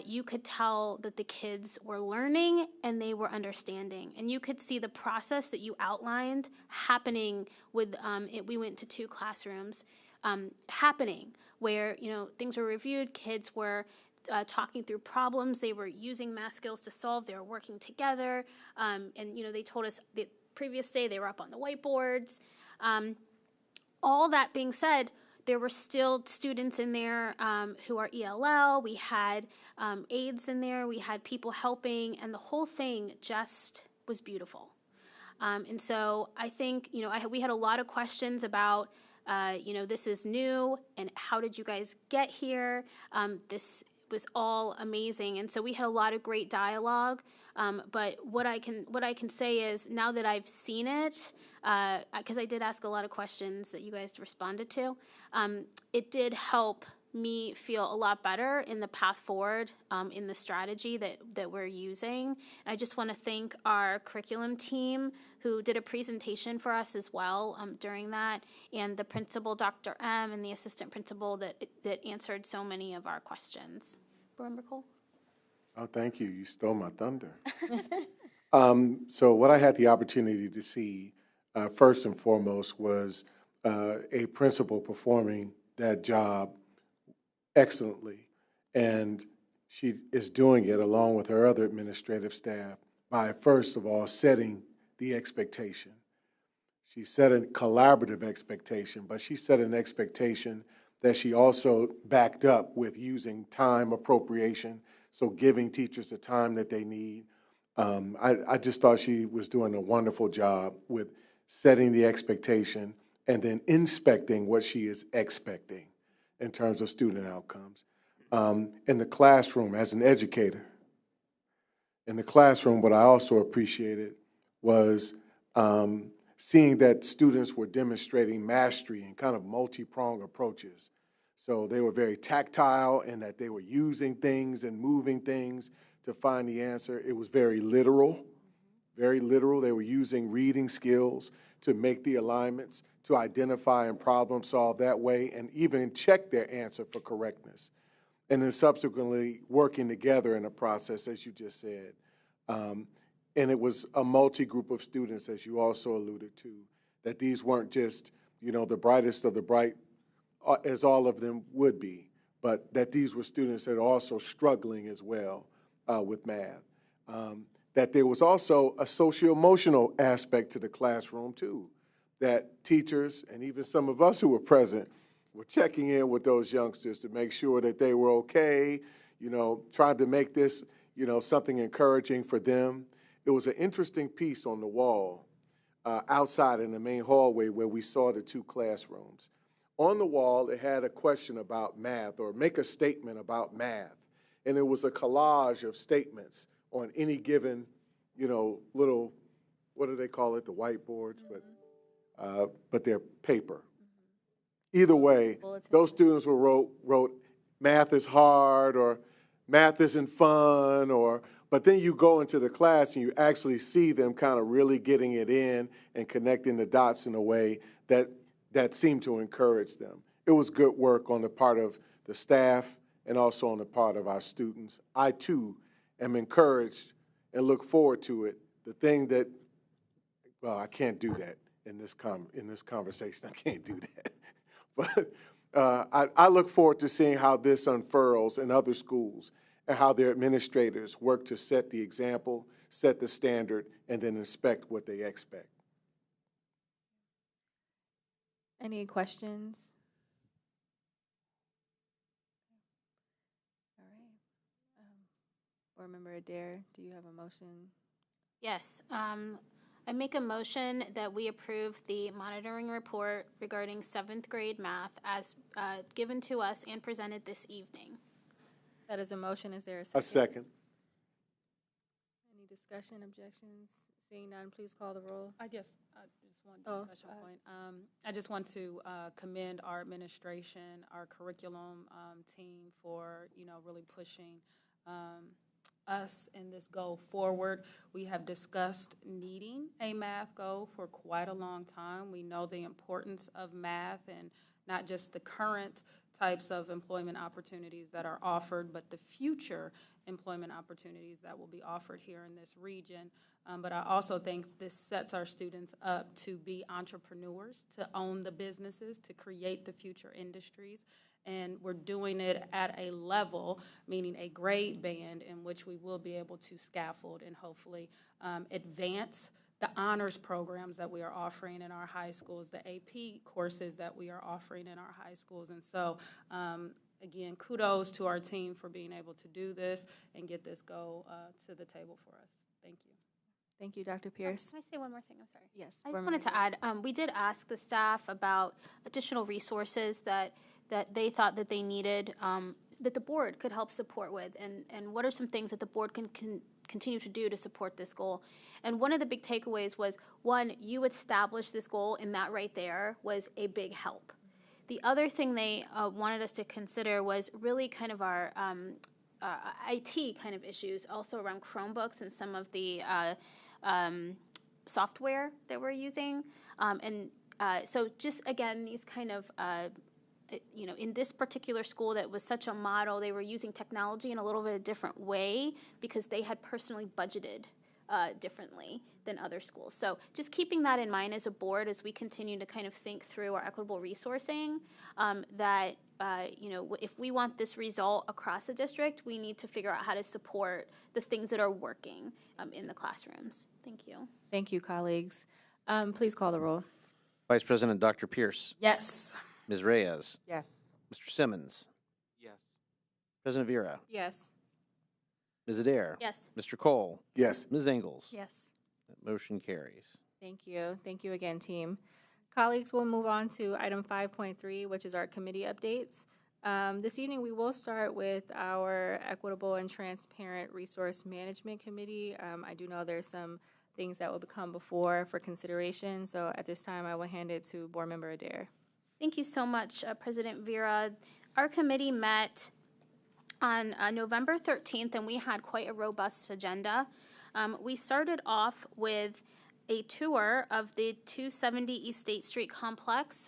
you could tell that the kids were learning and they were understanding. And you could see the process that you outlined happening with, we went to 2 classrooms, happening where, things were reviewed, kids were talking through problems, they were using math skills to solve, they were working together, and, they told us the previous day they were up on the whiteboards. All that being said, there were still students in there who are ELL. We had aides in there. We had people helping, and the whole thing just was beautiful. And so I think, we had a lot of questions about, this is new, and how did you guys get here? This was all amazing, and so we had a lot of great dialogue. But what I can say is, now that I've seen it, because I did ask a lot of questions that you guys responded to, it did help me feel a lot better in the path forward, in the strategy that we're using. And I just want to thank our curriculum team who did a presentation for us as well during that, and the principal, Dr. M, and the assistant principal that answered so many of our questions. Board Member Cole? Oh, thank you. You stole my thunder. So what I had the opportunity to see, first and foremost, was a principal performing that job excellently. And she is doing it along with her other administrative staff by, first of all, setting the expectation. She set a collaborative expectation, but she set an expectation that she also backed up with using time appropriation, so giving teachers the time that they need. I just thought she was doing a wonderful job with setting the expectation and then inspecting what she is expecting in terms of student outcomes. In the classroom, as an educator, in the classroom, what I also appreciated was seeing that students were demonstrating mastery and kind of multi-pronged approaches. So they were very tactile in that they were using things and moving things to find the answer. It was very literal, very literal. They were using reading skills to make the alignments, to identify and problem solve that way, and even check their answer for correctness. And then subsequently working together in a process, as you just said. And it was a multi-group of students, as you also alluded to, that these weren't just, the brightest of the bright, as all of them would be, but that these were students that are also struggling as well with math. that there was also a socio-emotional aspect to the classroom too, that teachers and even some of us who were present were checking in with those youngsters to make sure that they were okay, trying to make this, something encouraging for them. It was an interesting piece on the wall outside in the main hallway where we saw the two classrooms. On the wall, it had a question about math, or make a statement about math. And it was a collage of statements on any given, little, what do they call it, the whiteboards, but they're paper. Either way, those students wrote math is hard, or math isn't fun, but then you go into the class and you actually see them kind of really getting it in and connecting the dots in a way that seemed to encourage them. It was good work on the part of the staff and also on the part of our students. I too am encouraged and look forward to it. The thing that, well, I can't do that in this conversation. I can't do that. But I look forward to seeing how this unfurls in other schools and how their administrators work to set the example, set the standard, and then inspect what they expect. Any questions? All right. Board Member Adair, do you have a motion? Yes. I make a motion that we approve the monitoring report regarding 7th grade math as given to us and presented this evening. That is a motion. Is there a second? A second. Any discussion, objections? Seeing none, please call the roll. I just one discussion point. I just want to commend our administration, our curriculum team for really pushing us in this goal forward. We have discussed needing a math goal for quite a long time. We know the importance of math, and not just the current types of employment opportunities that are offered, but the future employment opportunities that will be offered here in this region. But I also think this sets our students up to be entrepreneurs, to own the businesses, to create the future industries. And we're doing it at a level, meaning a grade band, in which we will be able to scaffold and hopefully advance the honors programs that we are offering in our high schools, the AP courses that we are offering in our high schools. And so, again, kudos to our team for being able to do this and get this goal to the table for us. Thank you. Thank you, Dr. Pierce. Can I say one more thing? I'm sorry. Yes. I just wanted to add, we did ask the staff about additional resources that they thought that they needed, that the board could help support with, and what are some things that the board can continue to do to support this goal. And one of the big takeaways was, one, you established this goal, and that right there was a big help. The other thing they wanted us to consider was really kind of our IT kind of issues, also around Chromebooks and some of the software that we're using. So just, again, these kind of in this particular school that was such a model, they were using technology in a little bit of a different way because they had personally budgeted differently than other schools. So just keeping that in mind as a board as we continue to kind of think through our equitable resourcing, that if we want this result across the district, we need to figure out how to support the things that are working in the classrooms. Thank you. Thank you, colleagues. Please call the roll. Vice President Dr. Pierce. Yes. Ms. Reyes. Yes. Mr. Simmons. Yes. President Vera. Yes. Ms. Adair. Yes. Mr. Cole. Yes. Ms. Ingalls. Yes. That motion carries. Thank you. Thank you again, team. Colleagues, we'll move on to item 5.3, which is our committee updates. This evening, we will start with our Equitable and Transparent Resource Management Committee. I do know there's some things that will come before for consideration, so at this time, I will hand it to Board Member Adair. Thank you so much, President Vera. Our committee met on November 13th, and we had quite a robust agenda. We started off with a tour of the 270 East State Street complex.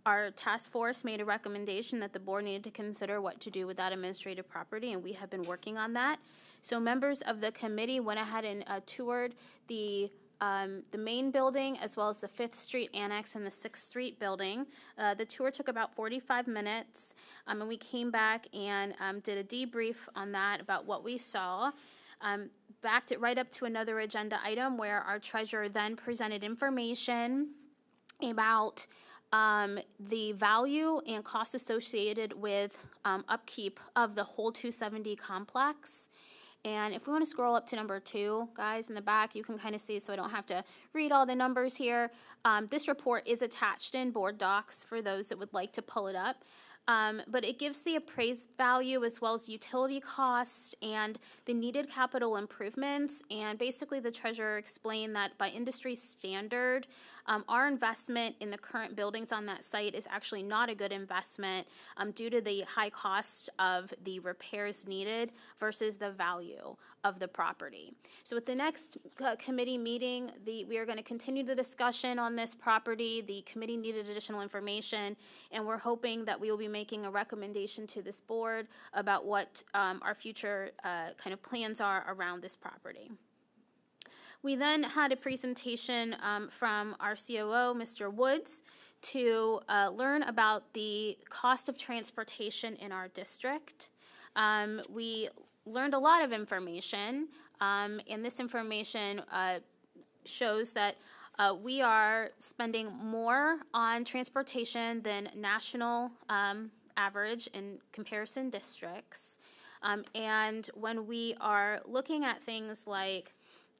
Our task force made a recommendation that the board needed to consider what to do with that administrative property, and we have been working on that. So members of the committee went ahead and toured the main building as well as the 5th Street Annex and the 6th Street building. The tour took about 45 minutes, and we came back and did a debrief on that about what we saw. backed it right up to another agenda item where our treasurer then presented information about the value and cost associated with upkeep of the whole 270 complex. And if we want to scroll up to number 2, guys, in the back, you can kind of see, so I don't have to read all the numbers here. This report is attached in board docs for those that would like to pull it up. But it gives the appraised value as well as utility costs and the needed capital improvements. And basically the treasurer explained that by industry standard, our investment in the current buildings on that site is actually not a good investment due to the high cost of the repairs needed versus the value of the property. So at the next committee meeting, we are going to continue the discussion on this property. The committee needed additional information, and we're hoping that we will be making a recommendation to this board about what our future kind of plans are around this property. We then had a presentation from our COO, Mr. Woods, to learn about the cost of transportation in our district. We learned a lot of information, and this information shows that we are spending more on transportation than national average in comparison districts. And when we are looking at things like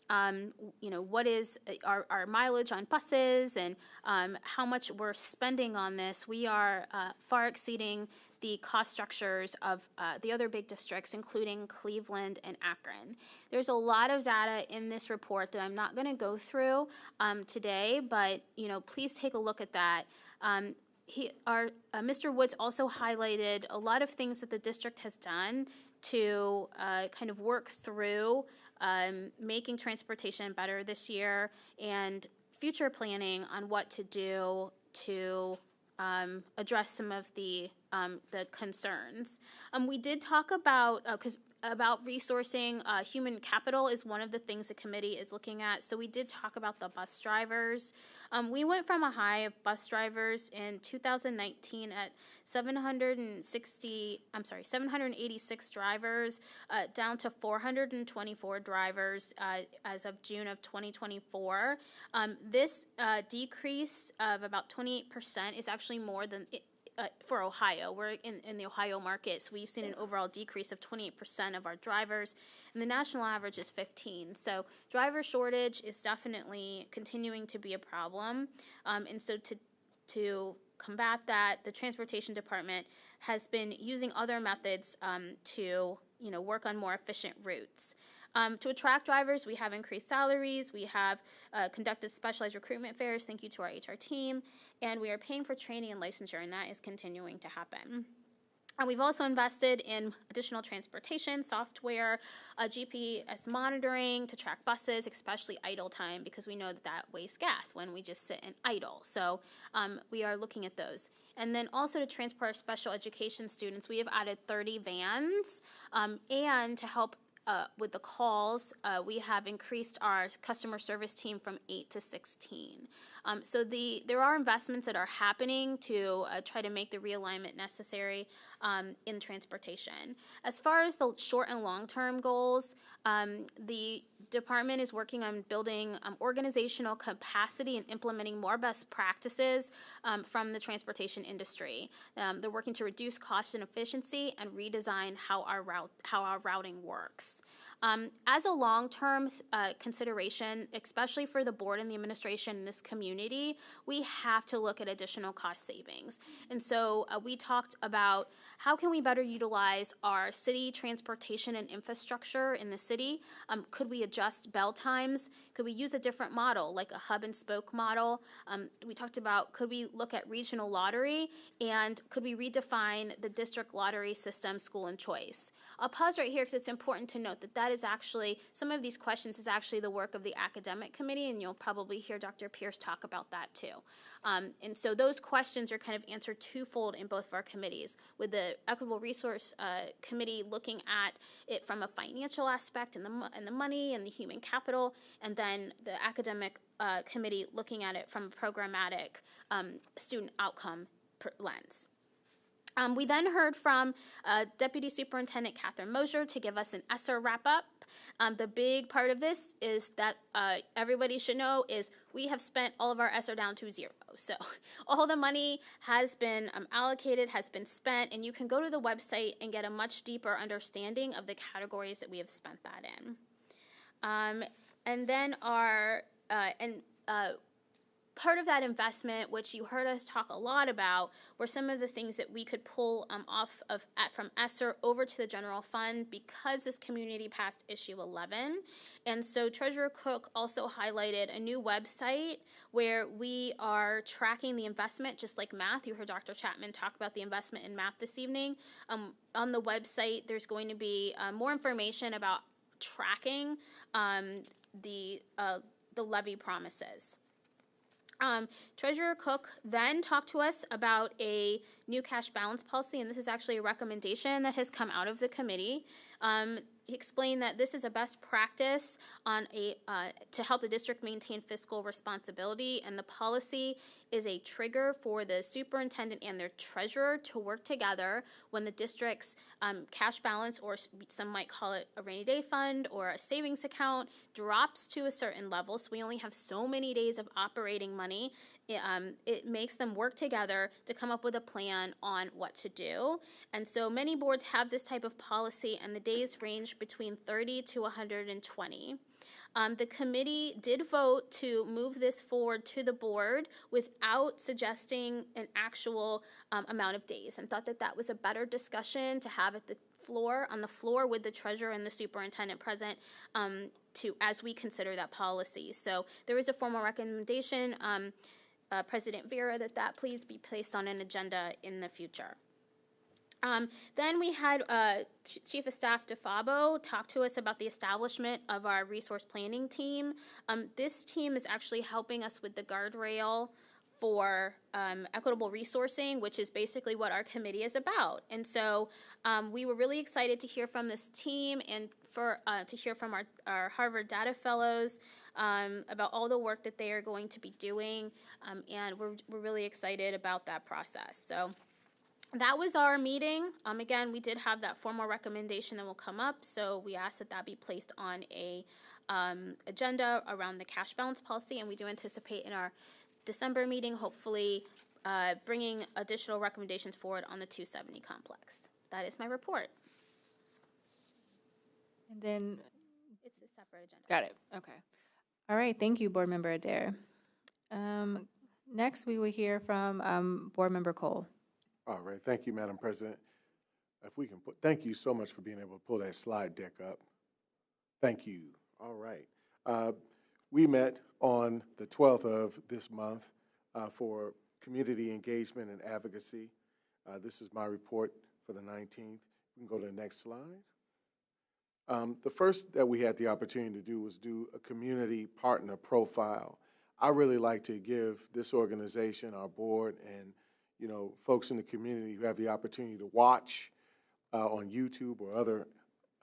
what is our mileage on buses and how much we're spending on this, we are far exceeding the cost structures of the other big districts, including Cleveland and Akron. There's a lot of data in this report that I'm not going to go through today, but please take a look at that. Mr. Woods also highlighted a lot of things that the district has done to kind of work through making transportation better this year and future planning on what to do to address some of the concerns. We did talk about about resourcing. Human capital is one of the things the committee is looking at. So we did talk about the bus drivers. We went from a high of bus drivers in 2019 at 786 drivers down to 424 drivers as of June of 2024. This decrease of about 28% is actually more than for Ohio. We're in the Ohio market, so we've seen an overall decrease of 28% of our drivers, and the national average is 15%. So driver shortage is definitely continuing to be a problem, and so to combat that, the transportation department has been using other methods to work on more efficient routes. To attract drivers, we have increased salaries, we have conducted specialized recruitment fairs, thank you to our HR team, and we are paying for training and licensure, and that is continuing to happen. We've also invested in additional transportation software, GPS monitoring to track buses, especially idle time, because we know that wastes gas when we just sit and idle. So we are looking at those. And then also to transport our special education students, we have added 30 vans, and to help with the calls, we have increased our customer service team from 8 to 16. So there are investments that are happening to try to make the realignment necessary in transportation. As far as the short and long-term goals, the department is working on building organizational capacity and implementing more best practices from the transportation industry. They're working to reduce cost and efficiency and redesign how our routing works. As a long-term consideration, especially for the board and the administration in this community, we have to look at additional cost savings. And so we talked about how can we better utilize our city transportation and infrastructure in the city? Could we adjust bell times? Could we use a different model, like a hub and spoke model? We talked about could we look at regional lottery, and could we redefine the district lottery system, school and choice? I'll pause right here because it's important to note that that is actually, some of these questions is actually the work of the academic committee, and you'll probably hear Dr. Pierce talk about that too. And so those questions are kind of answered twofold in both of our committees, with the Equitable Resource Committee looking at it from a financial aspect and the money and the human capital, and then the academic committee looking at it from a programmatic student outcome lens. We then heard from Deputy Superintendent Catherine Mosier to give us an ESSER wrap-up. The big part of this is that everybody should know is we have spent all of our ESSER down to zero. So all the money has been allocated, has been spent, and you can go to the website and get a much deeper understanding of the categories that we have spent that in. And then part of that investment, which you heard us talk a lot about, were some of the things that we could pull from ESSER over to the general fund because this community passed issue 11. And so Treasurer Cook also highlighted a new website where we are tracking the investment, just like math. You heard Dr. Chapman talk about the investment in math this evening. On the website, there's going to be more information about tracking the levy promises. Treasurer Cook then talked to us about a new cash balance policy, and this is actually a recommendation that has come out of the committee. He explained that this is a best practice to help the district maintain fiscal responsibility, and the policy is a trigger for the superintendent and their treasurer to work together when the district's cash balance, or some might call it a rainy day fund or a savings account, drops to a certain level. So we only have so many days of operating money. It makes them work together to come up with a plan on what to do. And so many boards have this type of policy, and the days range between 30 to 120. The committee did vote to move this forward to the board without suggesting an actual amount of days, and thought that that was a better discussion to have at the on the floor with the treasurer and the superintendent present as we consider that policy. So there is a formal recommendation, President Vera, that please be placed on an agenda in the future. Then we had Chief of Staff DeFabo talk to us about the establishment of our resource planning team. This team is actually helping us with the guardrail for equitable resourcing, which is basically what our committee is about. And so we were really excited to hear from this team and to hear from our Harvard Data Fellows about all the work that they are going to be doing, and we're really excited about that process. So that was our meeting. Again, we did have that formal recommendation that will come up, so we asked that be placed on a agenda around the cash balance policy, and we do anticipate in our December meeting, hopefully bringing additional recommendations forward on the 270 complex. That is my report. And then it's a separate agenda. Got it. Okay. All right. Thank you, Board Member Adair. Next, we will hear from Board Member Cole. All right. Thank you, Madam President. If we can thank you so much for being able to pull that slide deck up. Thank you. All right. We met on the 12th of this month for community engagement and advocacy. This is my report for the 19th. We can go to the next slide. The first that we had the opportunity to do was do a community partner profile. I really like to give this organization, our board, and folks in the community who have the opportunity to watch on YouTube or other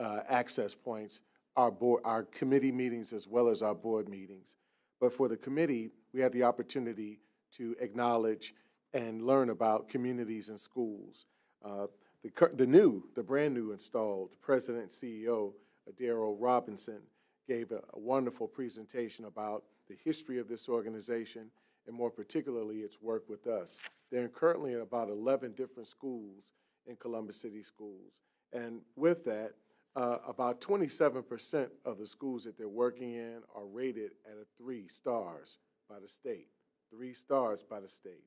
access points our committee meetings as well as our board meetings. But for the committee, we had the opportunity to acknowledge and learn about communities and schools. The brand new installed President and CEO, Daryl Robinson, gave a wonderful presentation about the history of this organization and more particularly its work with us. They're currently in about 11 different schools in Columbus City Schools. And with that, about 27% of the schools that they're working in are rated at a 3 stars by the state. 3 stars by the state.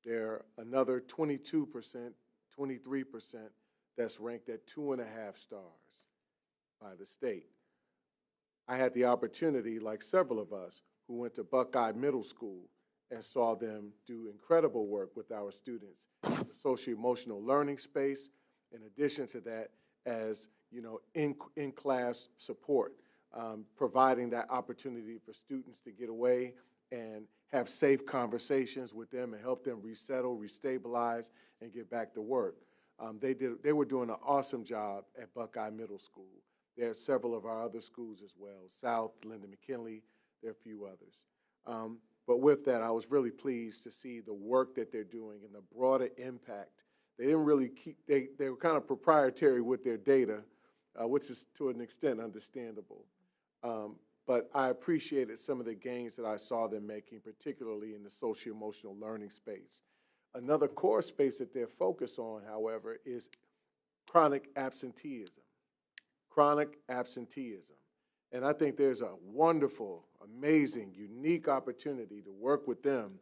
There are another 22%, 23% that's ranked at 2.5 stars by the state. I had the opportunity, like several of us, who went to Buckeye Middle School and saw them do incredible work with our students in the socio-emotional learning space. In addition to that, as in-class support, providing that opportunity for students to get away and have safe conversations with them and help them resettle, restabilize, and get back to work. They were doing an awesome job at Buckeye Middle School. There are several of our other schools as well, South, Lyndon McKinley, there are a few others. But with that, I was really pleased to see the work that they're doing and the broader impact. They didn't really they were kind of proprietary with their data, which is to an extent understandable. But I appreciated some of the gains that I saw them making, particularly in the socio-emotional learning space. Another core space that they're focused on, however, is chronic absenteeism. Chronic absenteeism. And I think there's a wonderful, amazing, unique opportunity to work with them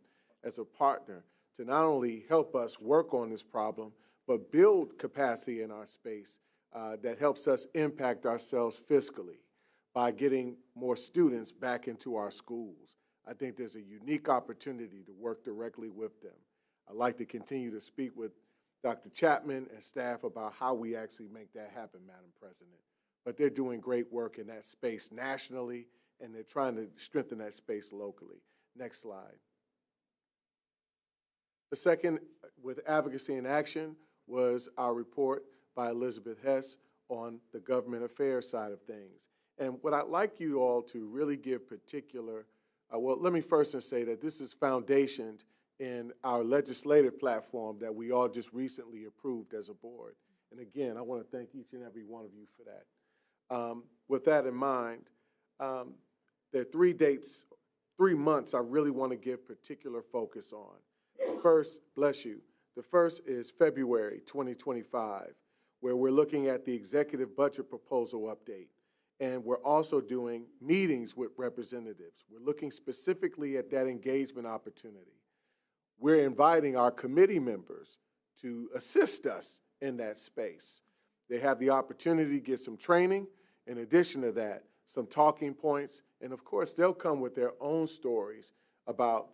as a partner to not only help us work on this problem, but build capacity in our space that helps us impact ourselves fiscally by getting more students back into our schools. I think there's a unique opportunity to work directly with them. I'd like to continue to speak with Dr. Chapman and staff about how we actually make that happen, Madam President. But they're doing great work in that space nationally, and they're trying to strengthen that space locally. Next slide. The second, with Advocacy in Action, was our report by Elizabeth Hess on the government affairs side of things. And what I'd like you all to really give particular, well, let me first say that this is foundationed in our legislative platform that we all just recently approved as a board. And again, I want to thank each and every one of you for that. With that in mind, there are 3 dates, 3 months I really want to give particular focus on. The first, bless you, the first is February 2025, where we're looking at the executive budget proposal update. And we're also doing meetings with representatives. We're looking specifically at that engagement opportunity. We're inviting our committee members to assist us in that space. They have the opportunity to get some training. In addition to that, some talking points. And of course, they'll come with their own stories about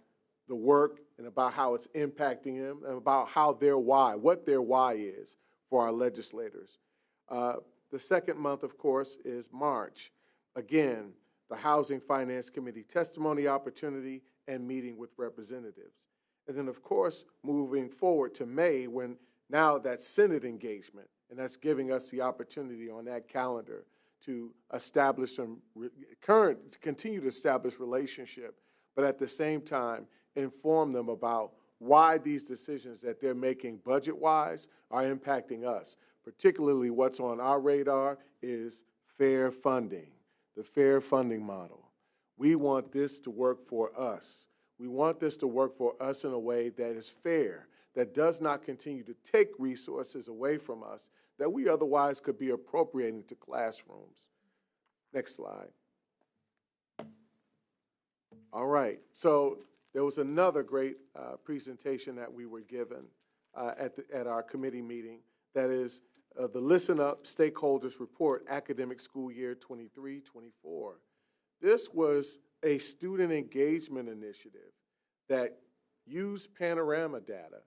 the work and about how it's impacting them and about how their why, what their why is for our legislators. The second month, of course, is March. Again, the Housing Finance Committee testimony opportunity and meeting with representatives. And then, of course, moving forward to May, when now that's Senate engagement, and that's giving us the opportunity on that calendar to establish some continue to establish relationship, but at the same time, inform them about why these decisions that they're making budget-wise are impacting us. Particularly what's on our radar is fair funding, the fair funding model. We want this to work for us. We want this to work for us in a way that is fair, that does not continue to take resources away from us that we otherwise could be appropriating to classrooms. Next slide. All right, so there was another great presentation that we were given at our committee meeting, that is the Listen Up Stakeholders Report, Academic School Year 23-24. This was a student engagement initiative that used panorama data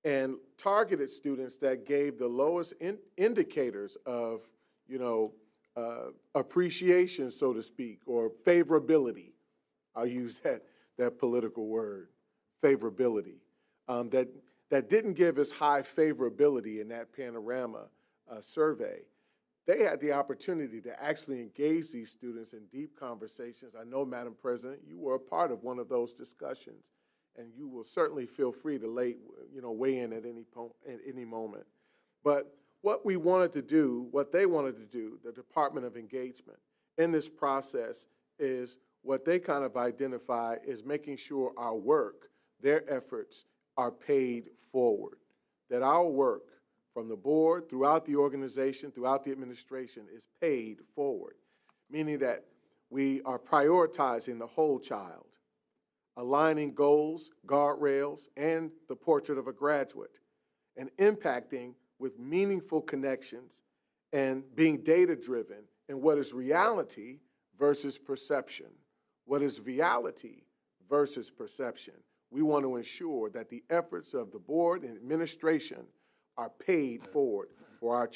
and targeted students that gave the lowest indicators of, appreciation, so to speak, or favorability. I'll use that political word, favorability, that didn't give as high favorability in that panorama survey. They had the opportunity to actually engage these students in deep conversations. I know, Madam President, you were a part of one of those discussions, and you will certainly feel free to weigh in at any moment. But what we wanted to do, what they wanted to do, the Department of Engagement, in this process is what they kind of identify is making sure our work, their efforts, are paid forward, that our work from the board, throughout the organization, throughout the administration is paid forward, meaning that we are prioritizing the whole child, aligning goals, guardrails, and the portrait of a graduate, and impacting with meaningful connections and being data-driven in what is reality versus perception. What is reality versus perception? We want to ensure that the efforts of the board and administration are paid forward for our